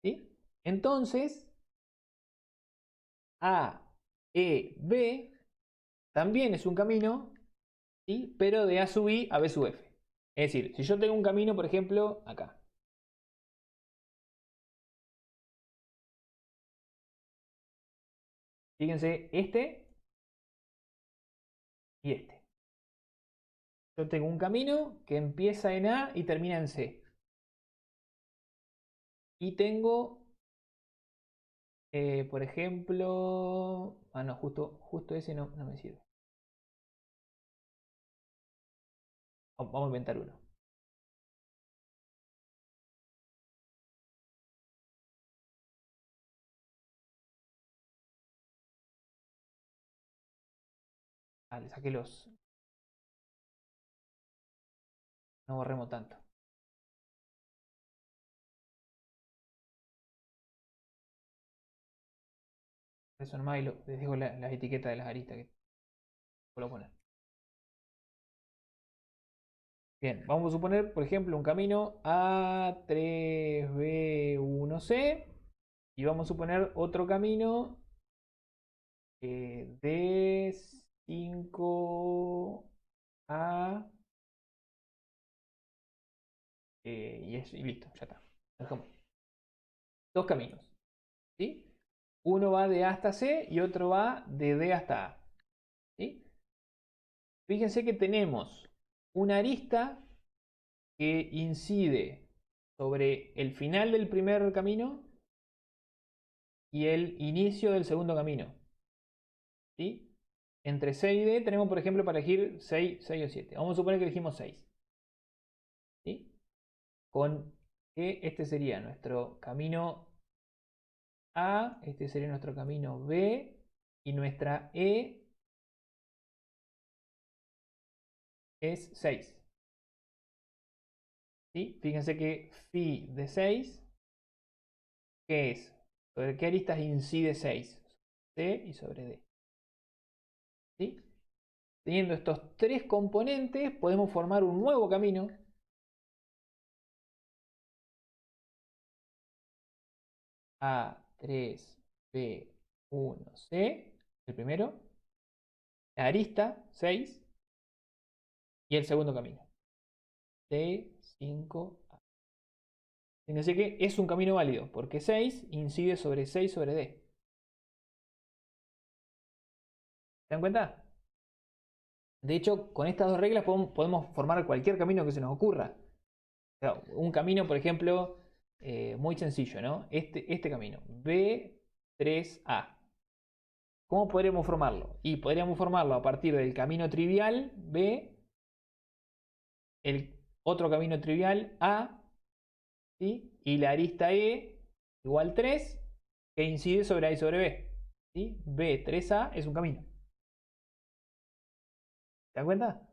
¿Sí? Entonces, A, E, B también es un camino, ¿sí? Pero de A sub I a B sub F. Es decir, si yo tengo un camino, por ejemplo, acá. Fíjense, este y este. Yo tengo un camino que empieza en A y termina en C. Y tengo, por ejemplo... Ah, no, justo ese no me sirve. Vamos a inventar uno. Ah, le saqué los... No borremos tanto. Eso nomás y les dejo las etiquetas de las aristas que puedo poner. Bien, vamos a suponer, por ejemplo, un camino A3B1C y vamos a suponer otro camino D5A y listo, ya está. Dejamos. Dos caminos, ¿sí? Uno va de A hasta C y otro va de D hasta A. ¿Sí? Fíjense que tenemos una arista que incide sobre el final del primer camino y el inicio del segundo camino. ¿Sí? Entre C y D tenemos, por ejemplo, para elegir 6 o 7. Vamos a suponer que elegimos 6. ¿Sí? Con que este sería nuestro camino A, este sería nuestro camino B y nuestra E es 6. ¿Sí? Fíjense que phi de 6, ¿qué es? ¿Sobre qué aristas incide 6? C y sobre D. ¿Sí? Teniendo estos tres componentes, podemos formar un nuevo camino A3, B1, C, el primero. La arista, 6. Y el segundo camino. D5A. Fíjense que es un camino válido, porque 6 incide sobre 6 sobre D. ¿Se dan cuenta? De hecho, con estas dos reglas podemos formar cualquier camino que se nos ocurra. O sea, un camino, por ejemplo, muy sencillo, ¿no? Este camino, B3A. ¿Cómo podríamos formarlo? Y podríamos formarlo a partir del camino trivial B, el otro camino trivial A, ¿sí? Y la arista E igual 3, que incide sobre A y sobre B. ¿Sí? B3A es un camino. ¿Se dan cuenta?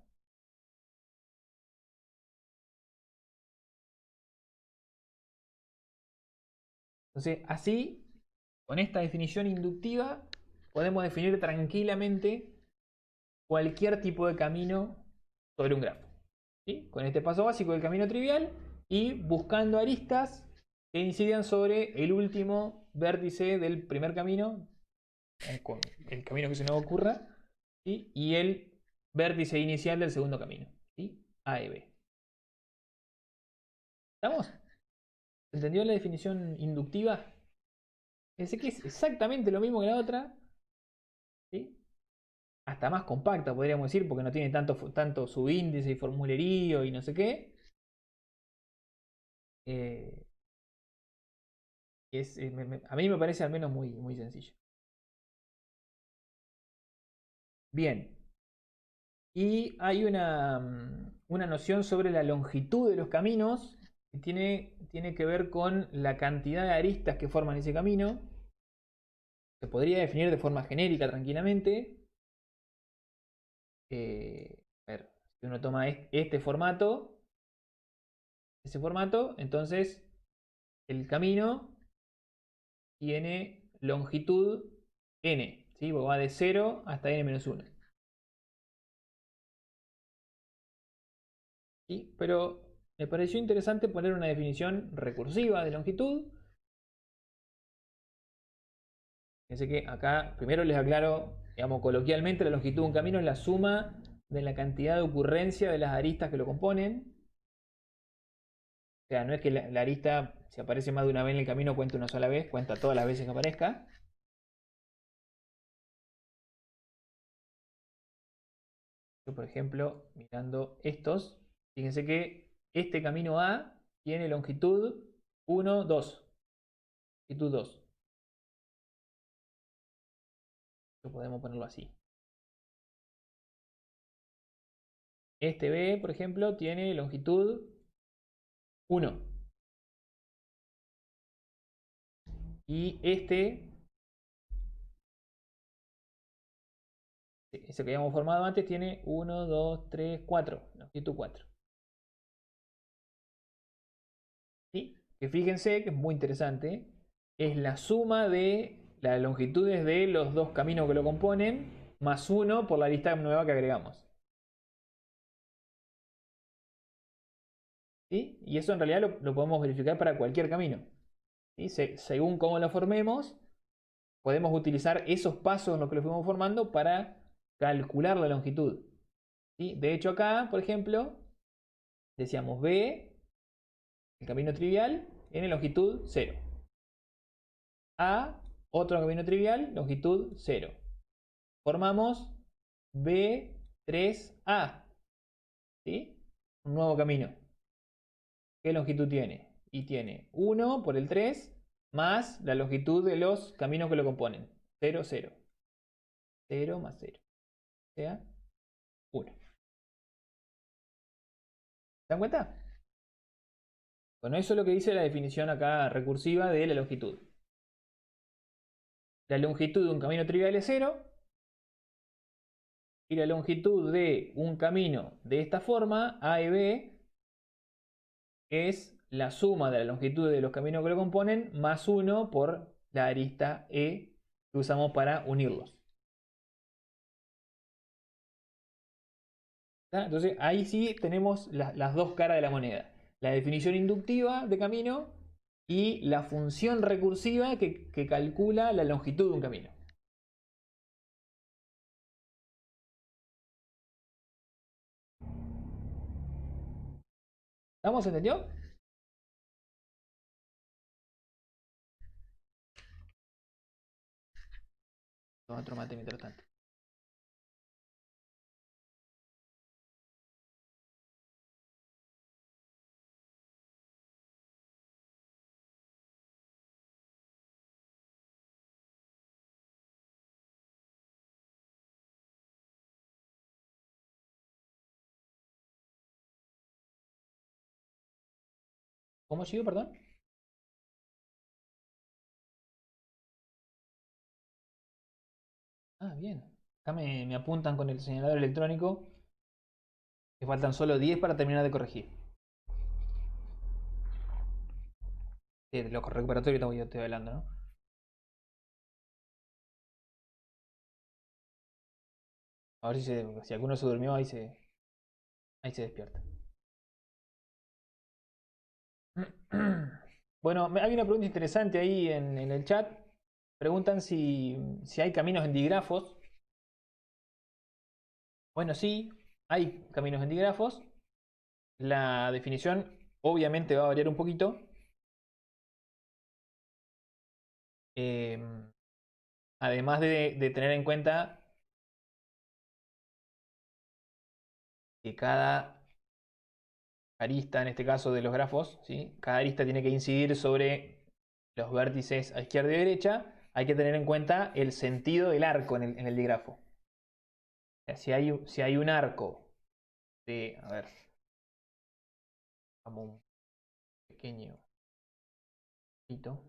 Entonces, así, con esta definición inductiva, podemos definir tranquilamente cualquier tipo de camino sobre un grafo. ¿Sí? Con este paso básico del camino trivial y buscando aristas que incidan sobre el último vértice del primer camino, con el camino que se nos ocurra, ¿sí? Y el vértice inicial del segundo camino, ¿sí? A y B. ¿Estamos? ¿Se entendió la definición inductiva? Pensé que es exactamente lo mismo que la otra, ¿sí? Hasta más compacta, podríamos decir, porque no tiene tanto subíndice y formulerío y no sé qué. A mí me parece al menos muy sencillo. Bien. Y hay una noción sobre la longitud de los caminos que tiene que ver con la cantidad de aristas que forman ese camino. Se podría definir de forma genérica tranquilamente. A ver, si uno toma este formato, ese formato, entonces el camino tiene longitud n, ¿sí? Va de 0 hasta n-1. ¿Sí? Pero me pareció interesante poner una definición recursiva de longitud. Fíjense que acá primero les aclaro, digamos, coloquialmente la longitud de un camino es la suma de la cantidad de ocurrencia de las aristas que lo componen. O sea, no es que la arista, si aparece más de una vez en el camino, cuenta una sola vez, cuenta todas las veces que aparezca. Yo, por ejemplo, mirando estos, fíjense que este camino A tiene longitud 1, 2. Longitud 2. Podemos ponerlo así. Este B, por ejemplo, tiene longitud 1. Y este, ese que habíamos formado antes, tiene 1, 2, 3, 4. Longitud 4. ¿Sí? Que fíjense que es muy interesante. Es la suma de las longitudes de los dos caminos que lo componen, más 1 por la lista nueva que agregamos. ¿Sí? Y eso en realidad lo podemos verificar para cualquier camino. ¿Sí? Según cómo lo formemos, podemos utilizar esos pasos en los que lo fuimos formando para calcular la longitud. ¿Sí? De hecho acá, por ejemplo, decíamos B, el camino trivial, tiene longitud 0. A, otro camino trivial, longitud 0. Formamos B3A. ¿Sí? Un nuevo camino. ¿Qué longitud tiene? Y tiene 1 por el 3 más la longitud de los caminos que lo componen. 0, 0. 0 más 0. O sea, 1. ¿Se dan cuenta? Bueno, eso es lo que dice la definición acá recursiva de la longitud. La longitud de un camino trivial es 0. Y la longitud de un camino de esta forma, A y B, es la suma de la longitud de los caminos que lo componen más 1 por la arista E que usamos para unirlos. ¿Está? Entonces ahí sí tenemos las dos caras de la moneda. La definición inductiva de camino y la función recursiva que calcula la longitud de un camino. ¿Estamos? ¿Entendió? Toma otro mate mientras tanto. ¿Cómo sigo, perdón? Ah, bien. Acá me apuntan con el señalador electrónico que faltan solo 10 para terminar de corregir. De lo recuperatorio estoy hablando, ¿no? A ver si alguno se durmió, ahí se despierta. Bueno, hay una pregunta interesante ahí en el chat. Preguntan si hay caminos en digrafos. Bueno, sí, hay caminos en digrafos. La definición obviamente va a variar un poquito. Además de tener en cuenta que cada arista, en este caso de los grafos, ¿sí? Cada arista tiene que incidir sobre los vértices a izquierda y derecha. Hay que tener en cuenta el sentido del arco en el digrafo. O sea, si hay un arco de, a ver, vamos un pequeño hito.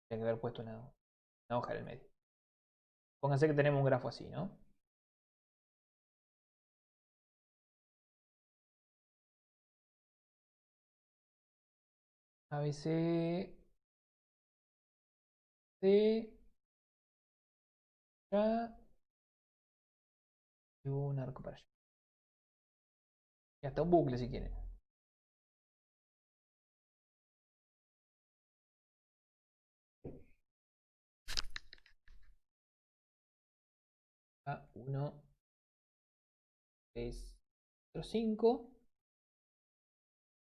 Tiene que haber puesto una hoja en el medio. Pónganse que tenemos un grafo así, ¿no? ABC, C, ya, y un arco para allá. Y hasta un bucle si quieren. A1, 3, 4, 5.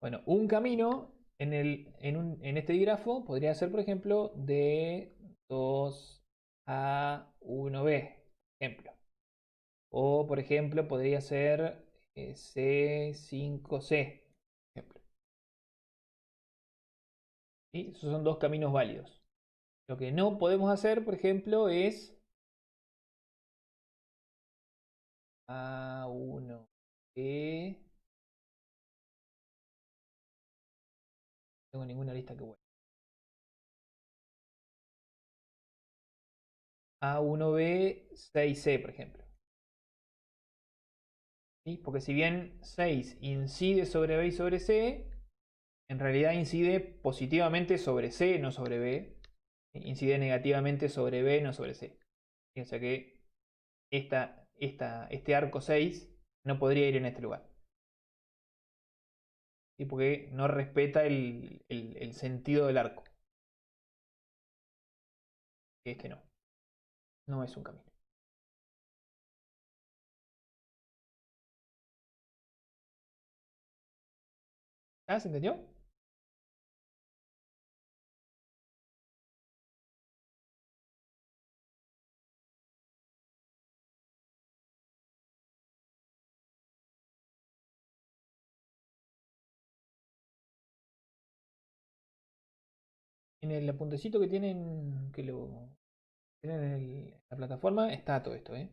Bueno, un camino en este digrafo podría ser, por ejemplo, de 2 a 1B, ejemplo. O, por ejemplo, podría ser C5C, ejemplo. ¿Sí? Esos son dos caminos válidos. Lo que no podemos hacer, por ejemplo, es A1B. No tengo ninguna lista que vuelva. A1B, 6C, por ejemplo. ¿Sí? Porque si bien 6 incide sobre B y sobre C, en realidad incide positivamente sobre C, no sobre B. Incide negativamente sobre B, no sobre C. O sea que este arco 6 no podría ir en este lugar. ¿Sí? Porque no respeta el sentido del arco. Que es que no. No es un camino. ¿Ah, se entendió? En el apuntecito que tienen, tienen en la plataforma, está todo esto, ¿eh?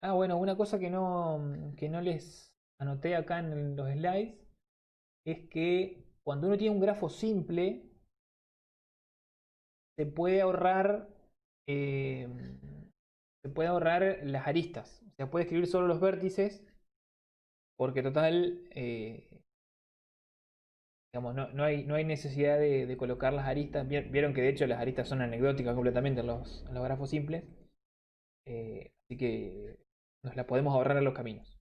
Ah, bueno, una cosa que no les anoté acá en los slides es que cuando uno tiene un grafo simple, se puede ahorrar, eh, las aristas. O sea, puede escribir solo los vértices, porque total, Digamos, no hay necesidad de colocar las aristas. Vieron que de hecho las aristas son anecdóticas completamente en los grafos simples. Así que nos la podemos ahorrar a los caminos.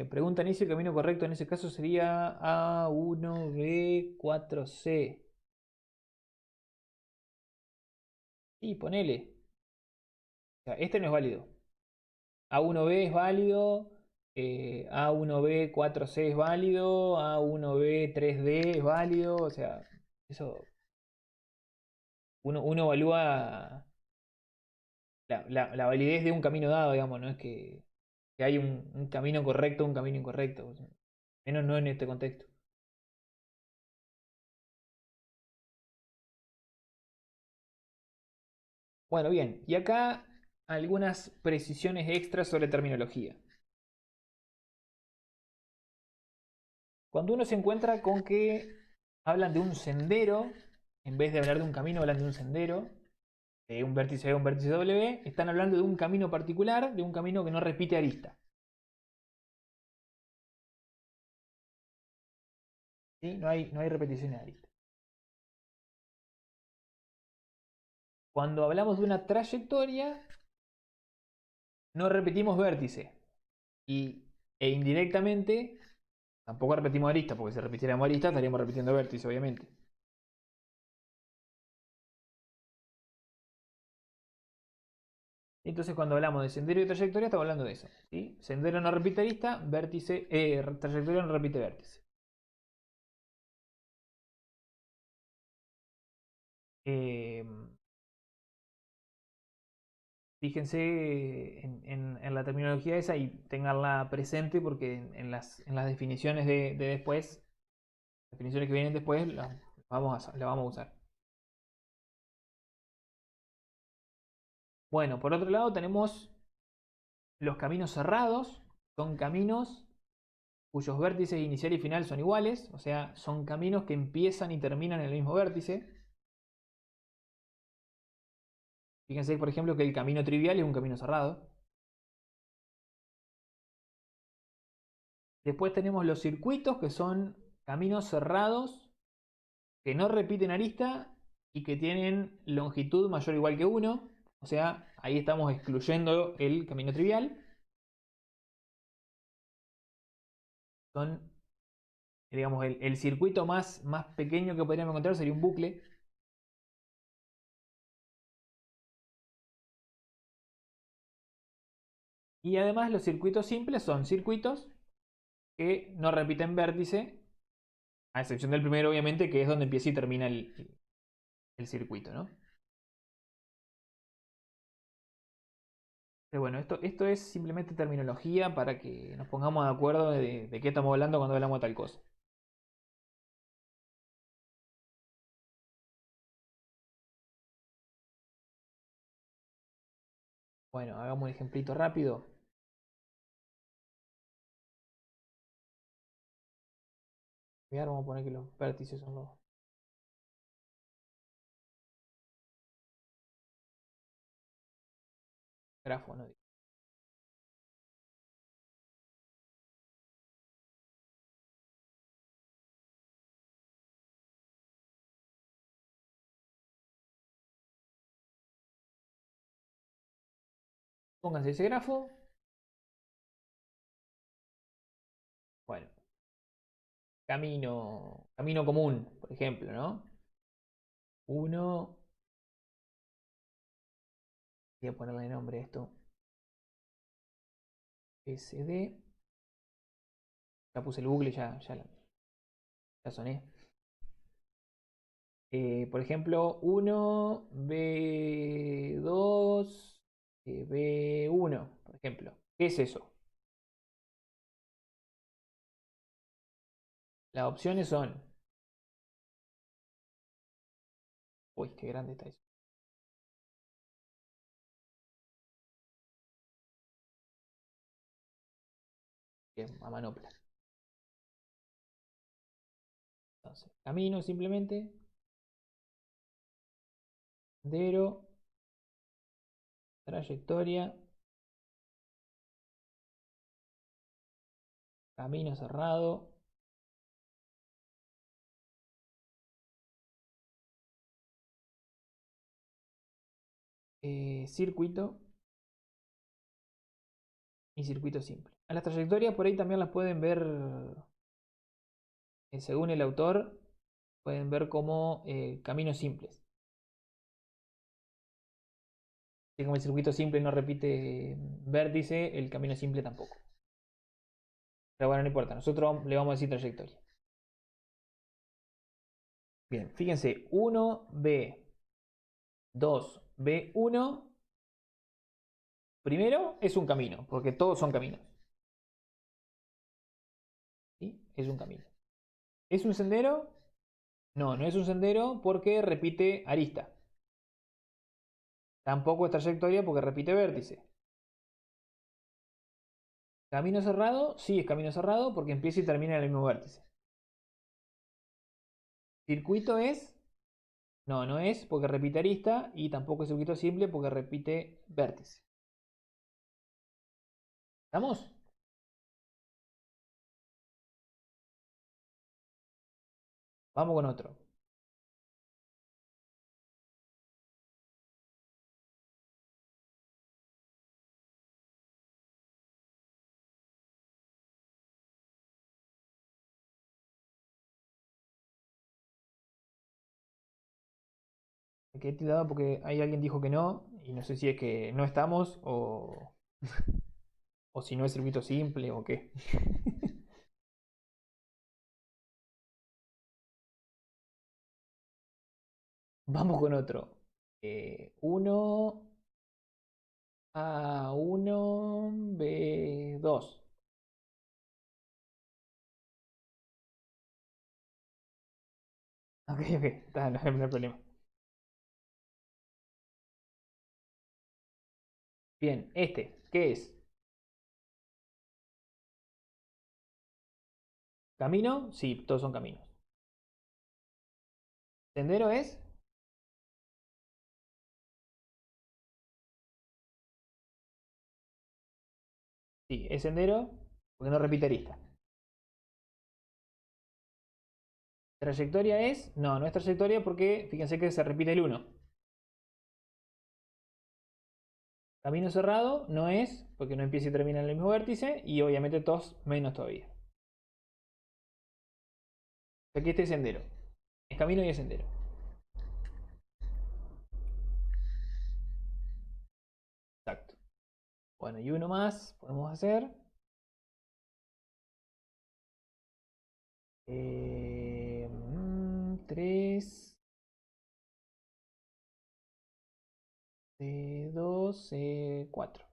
Preguntan si el camino correcto en ese caso sería A1B4C. Y ponele. O sea, este no es válido. A1B es válido. A1B4C es válido. A1B3D es válido. O sea, eso uno evalúa la validez de un camino dado, digamos. No es que hay un camino correcto o un camino incorrecto. O sea, menos no en este contexto. Bueno, bien, y acá algunas precisiones extras sobre terminología. Cuando uno se encuentra con que hablan de un sendero, en vez de hablar de un camino, hablan de un sendero, de un vértice A a un vértice W, están hablando de un camino particular, de un camino que no repite arista. ¿Sí? No hay repetición de arista. Cuando hablamos de una trayectoria, no repetimos vértice. E indirectamente, tampoco repetimos arista, porque si repitiéramos arista estaríamos repitiendo vértice, obviamente. Entonces, cuando hablamos de sendero y trayectoria, estamos hablando de eso. ¿Sí? Sendero no repite arista, vértice, trayectoria no repite vértice. Eh, Fíjense en la terminología esa y tenganla presente porque en las definiciones de después, definiciones que vienen después, la vamos a usar. Bueno, por otro lado tenemos los caminos cerrados. Son caminos cuyos vértices inicial y final son iguales, o sea, son caminos que empiezan y terminan en el mismo vértice. Fíjense, por ejemplo, que el camino trivial es un camino cerrado. Después tenemos los circuitos, que son caminos cerrados que no repiten arista y que tienen longitud mayor o igual que 1. O sea, ahí estamos excluyendo el camino trivial. Son, digamos, el circuito más pequeño que podríamos encontrar sería un bucle. Y además los circuitos simples son circuitos que no repiten vértice, a excepción del primero, obviamente, que es donde empieza y termina el circuito, ¿no? Pero bueno, esto es simplemente terminología para que nos pongamos de acuerdo de qué estamos hablando cuando hablamos de tal cosa. Bueno, hagamos un ejemplito rápido. Vamos a poner que los vértices son los... grafos, ¿no? Pónganse ese grafo. Bueno, camino común, por ejemplo, ¿no? Uno, voy a ponerle nombre a esto. SD. Ya puse el bucle, ya soné. Por ejemplo, 1, B2, B1, por ejemplo. ¿Qué es eso? Las opciones son... Uy, qué grande está eso. Bien, a manopla. Entonces, camino simplemente. Sendero. Trayectoria. Camino cerrado. circuito y circuito simple. A las trayectorias por ahí también las pueden ver, según el autor, pueden ver como caminos simples. Así como el circuito simple no repite vértice, el camino simple tampoco. Pero bueno, no importa, nosotros le vamos a decir trayectoria. Bien, fíjense, 1B, 2B1. Primero es un camino, porque todos son caminos. ¿Sí? Es un camino. ¿Es un sendero? No, no es un sendero porque repite arista. Tampoco es trayectoria porque repite vértice. ¿Camino cerrado? Sí, es camino cerrado porque empieza y termina en el mismo vértice. ¿Circuito es? No, no es porque repite arista y tampoco es circuito simple porque repite vértice. ¿Estamos? Vamos con otro. Me quedé tirado porque hay alguien dijo que no y no sé si es que no estamos o si no es circuito simple o qué. Vamos con otro. 1A1B2. Ok, ok, está, no hay problema. Bien, ¿qué es? ¿Camino? Sí, todos son caminos. ¿Sendero es? Sí, es sendero porque no repite arista. ¿Trayectoria es? No, no es trayectoria porque fíjense que se repite el 1. Camino cerrado no es porque no empieza y termina en el mismo vértice y obviamente todos menos todavía. Aquí este es sendero. Es camino y es sendero. Exacto. Bueno, y uno más podemos hacer. 3 2 4.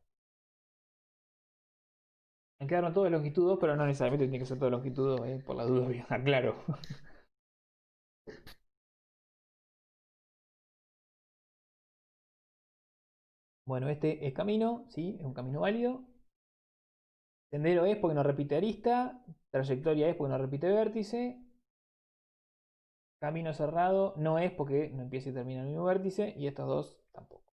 Me quedaron todos de longitud 2, pero no necesariamente tiene que ser todo de longitud 2, por la duda, bien, aclaro. Bueno, este es camino, ¿sí? Es un camino válido. Sendero es porque no repite arista. Trayectoria es porque no repite vértice. Camino cerrado no es porque no empieza y termina en el mismo vértice. Y estos dos tampoco.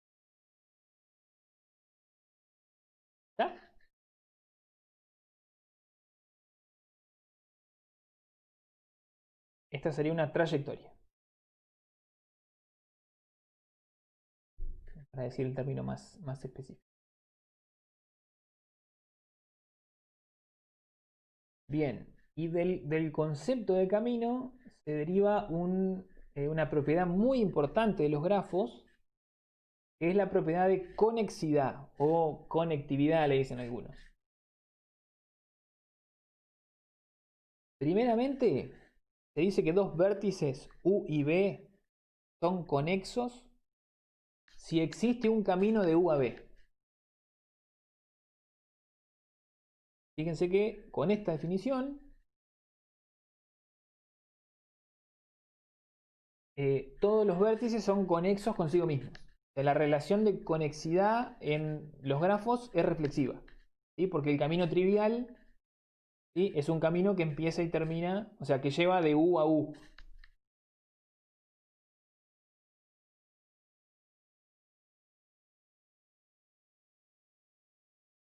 ¿Está? Esta sería una trayectoria. Para decir el término más específico. Bien, y del concepto de camino se deriva una propiedad muy importante de los grafos, que es la propiedad de conexidad o conectividad, le dicen algunos. Primeramente, se dice que dos vértices U y B son conexos si existe un camino de U a B. Fíjense que con esta definición todos los vértices son conexos consigo mismos. La relación de conexidad en los grafos es reflexiva, ¿sí? Porque el camino trivial, ¿sí?, es un camino que empieza y termina, o sea, que lleva de U a U.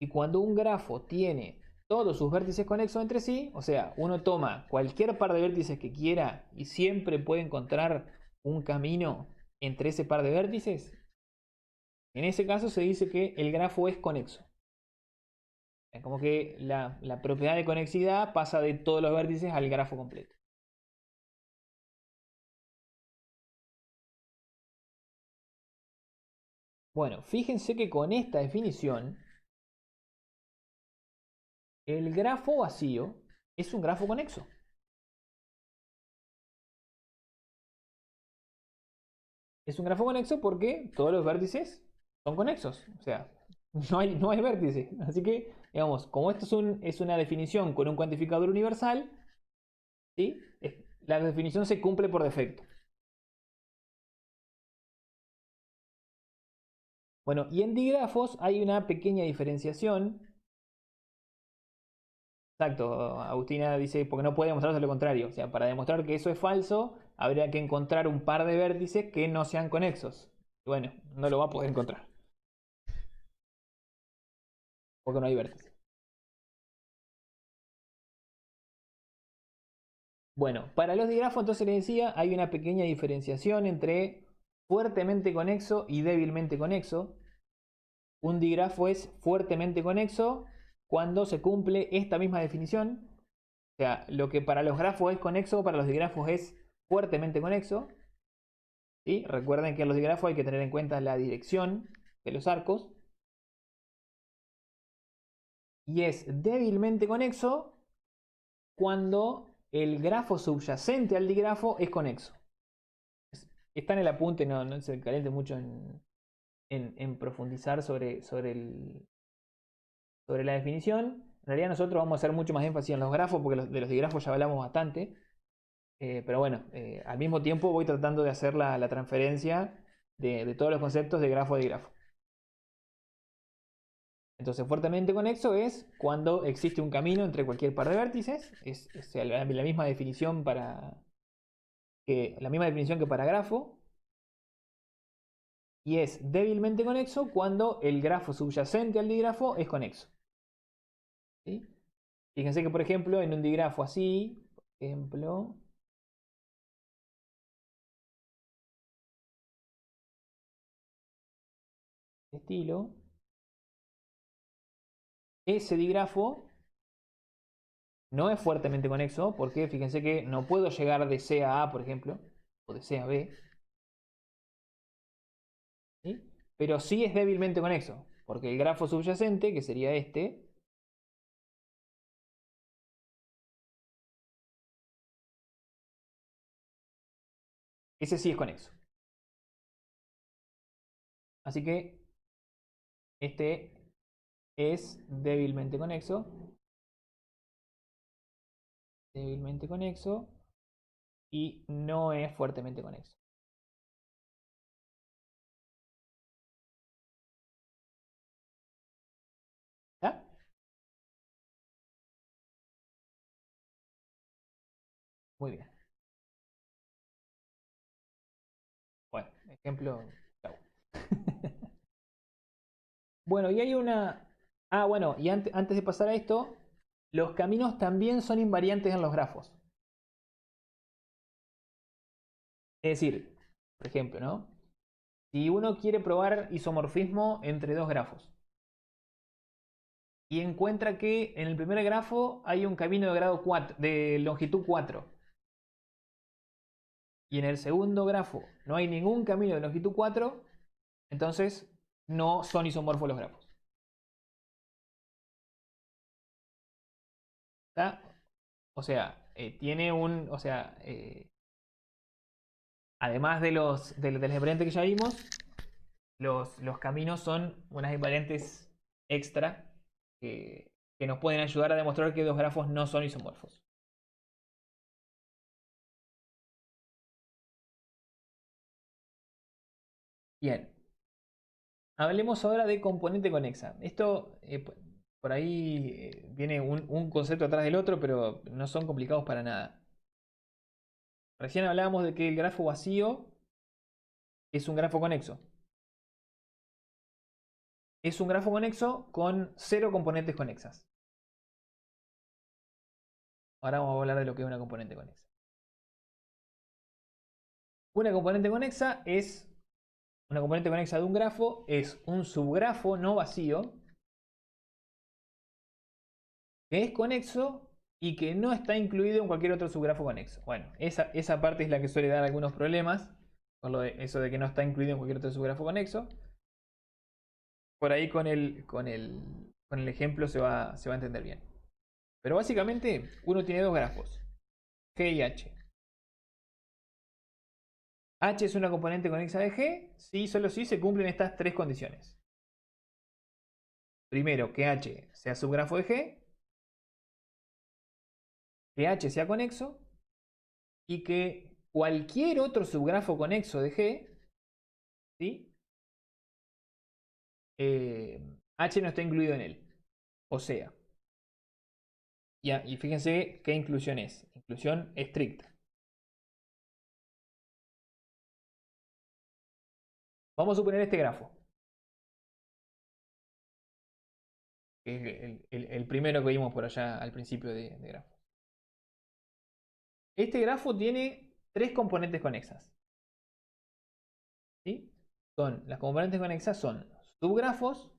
Y cuando un grafo tiene todos sus vértices conexos entre sí, o sea, uno toma cualquier par de vértices que quiera y siempre puede encontrar un camino entre ese par de vértices, En ese caso se dice que el grafo es conexo. Es como que la propiedad de conexidad pasa de todos los vértices al grafo completo. Bueno, fíjense que con esta definición, el grafo vacío es un grafo conexo. Es un grafo conexo porque todos los vértices son conexos. O sea, no hay vértices. Así que, digamos, como esto es una definición con un cuantificador universal, ¿sí? La definición se cumple por defecto. Bueno, y en digrafos hay una pequeña diferenciación. Exacto, Agustina dice, porque no puede demostrarse lo contrario. O sea, para demostrar que eso es falso, habría que encontrar un par de vértices que no sean conexos. Y bueno, no lo va a poder encontrar, porque no hay vértices. Bueno, para los digrafos, entonces les decía, hay una pequeña diferenciación entre fuertemente conexo y débilmente conexo. Un digrafo es fuertemente conexo cuando se cumple esta misma definición. O sea, lo que para los grafos es conexo, para los digrafos es fuertemente conexo. ¿Sí? Recuerden que en los digrafos hay que tener en cuenta la dirección de los arcos. Y es débilmente conexo cuando el grafo subyacente al digrafo es conexo. Está en el apunte, no se caliente mucho en profundizar sobre la definición. En realidad nosotros vamos a hacer mucho más énfasis en los grafos, porque de los digrafos ya hablamos bastante. Pero bueno, al mismo tiempo voy tratando de hacer la transferencia de todos los conceptos de grafo a digrafo. Entonces, fuertemente conexo es cuando existe un camino entre cualquier par de vértices. Es la misma definición que para grafo. Y es débilmente conexo cuando el grafo subyacente al digrafo es conexo. ¿Sí? Fíjense que, por ejemplo, en un digrafo así, por ejemplo, estilo, ese digrafo no es fuertemente conexo porque fíjense que no puedo llegar de C a A, por ejemplo, o de C a B, ¿sí? Pero sí es débilmente conexo, porque el grafo subyacente, que sería este, ese sí es conexo. Así que este es débilmente conexo y no es fuertemente conexo. ¿Ya? Muy bien. Bueno, ejemplo. Chau. Bueno, y hay una... Ah, bueno, y antes de pasar a esto, los caminos también son invariantes en los grafos. Es decir, por ejemplo, ¿no? Si uno quiere probar isomorfismo entre dos grafos y encuentra que en el primer grafo hay un camino de grado 4, de longitud 4, y en el segundo grafo no hay ningún camino de longitud 4, entonces no son isomorfos los grafos. ¿Está? O sea, además de las invariantes que ya vimos, los caminos son unas invariantes extra que nos pueden ayudar a demostrar que dos grafos no son isomorfos. Bien, hablemos ahora de componente conexa. Esto por ahí viene un concepto atrás del otro, pero no son complicados para nada. Recién hablábamos de que el grafo vacío es un grafo conexo. Es un grafo conexo con cero componentes conexas. Ahora vamos a hablar de lo que es una componente conexa. Una componente conexa es Una componente conexa de un grafo es un subgrafo no vacío que es conexo y que no está incluido en cualquier otro subgrafo conexo. Bueno, esa parte es la que suele dar algunos problemas, por eso de que no está incluido en cualquier otro subgrafo conexo. Por ahí con el ejemplo se va a entender bien. Pero básicamente uno tiene dos grafos, G y H. H es una componente conexa de G si solo si se cumplen estas tres condiciones. Primero, que H sea subgrafo de G, que H sea conexo y que cualquier otro subgrafo conexo de G, ¿sí? H no está incluido en él. O sea, y fíjense qué inclusión es. Inclusión estricta. Vamos a suponer este grafo. Que es el primero que vimos por allá al principio de grafo. Este grafo tiene tres componentes conexas. ¿Sí? Las componentes conexas son subgrafos,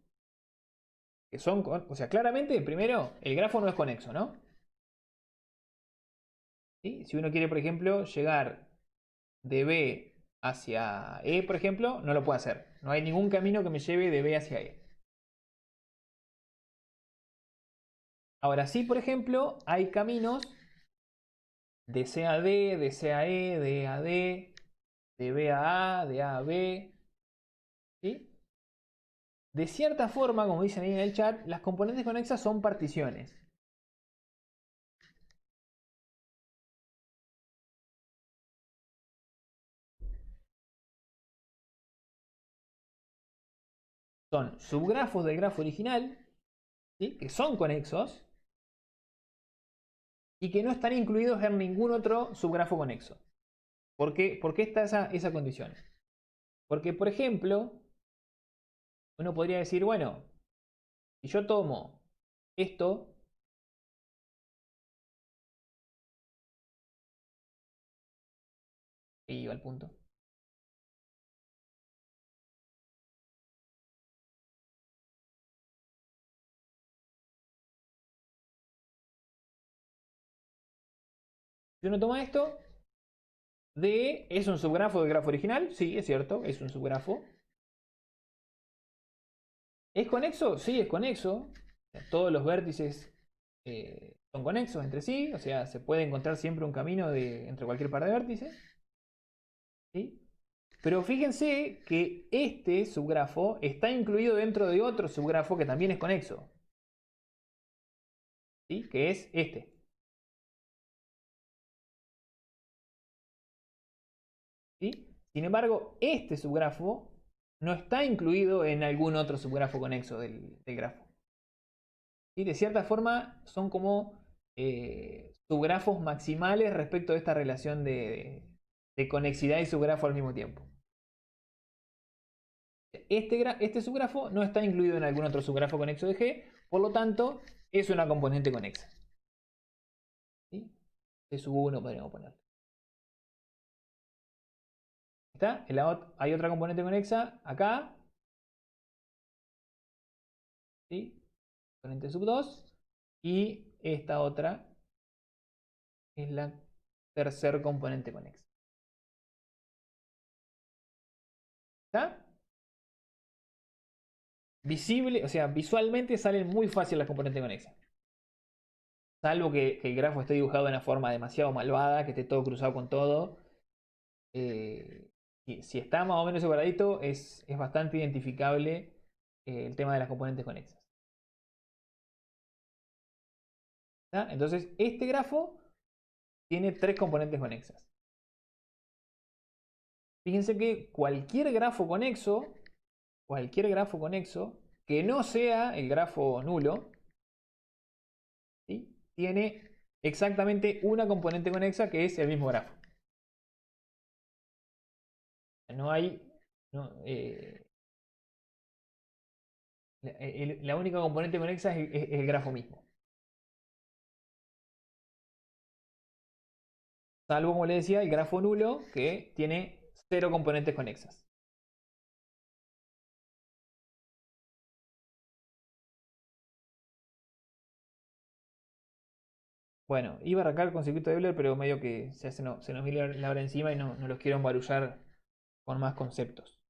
que son, o sea, claramente, primero, el grafo no es conexo, ¿no? ¿Sí? Si uno quiere, por ejemplo, llegar de B hacia E, por ejemplo, no lo puede hacer. No hay ningún camino que me lleve de B hacia E. Ahora sí, por ejemplo, hay caminos de C a D, de C a E, de E a D, de B a A, de A a B. ¿Sí? De cierta forma, como dicen ahí en el chat, las componentes conexas son particiones. Son subgrafos del grafo original, ¿sí? Que son conexos y que no están incluidos en ningún otro subgrafo conexo. ¿Por qué está esa condición? Porque, por ejemplo, uno podría decir, bueno, si yo tomo esto, y va al punto. Si uno toma esto, D es un subgrafo del grafo original, sí, es cierto, es un subgrafo. ¿Es conexo? Sí, es conexo. Todos los vértices son conexos entre sí, o sea, se puede encontrar siempre un camino entre cualquier par de vértices. ¿Sí? Pero fíjense que este subgrafo está incluido dentro de otro subgrafo que también es conexo, ¿sí? Que es este. ¿Sí? Sin embargo, este subgrafo no está incluido en algún otro subgrafo conexo del grafo. ¿Sí? De cierta forma, son como subgrafos maximales respecto de esta relación de conexidad y subgrafo al mismo tiempo. Este subgrafo no está incluido en algún otro subgrafo conexo de G, por lo tanto, es una componente conexa. ¿Sí? T sub 1 podríamos poner. ¿Está? Hay otra componente conexa acá. ¿Sí? Componente sub 2. Y esta otra es la tercer componente conexa. ¿Está? Visible, o sea, visualmente salen muy fácil las componentes conexas. Salvo que el grafo esté dibujado de una forma demasiado malvada, que esté todo cruzado con todo. Si está más o menos separadito, es bastante identificable el tema de las componentes conexas. ¿Está? Entonces, este grafo tiene tres componentes conexas. Fíjense que cualquier grafo conexo que no sea el grafo nulo, ¿sí? Tiene exactamente una componente conexa que es el mismo grafo. No hay. La única componente conexa es el grafo mismo. Salvo, como les decía, el grafo nulo que tiene cero componentes conexas. Bueno, iba a arrancar con circuito de Euler, pero medio que se nos viene la hora encima y no los quiero embarullar con más conceptos.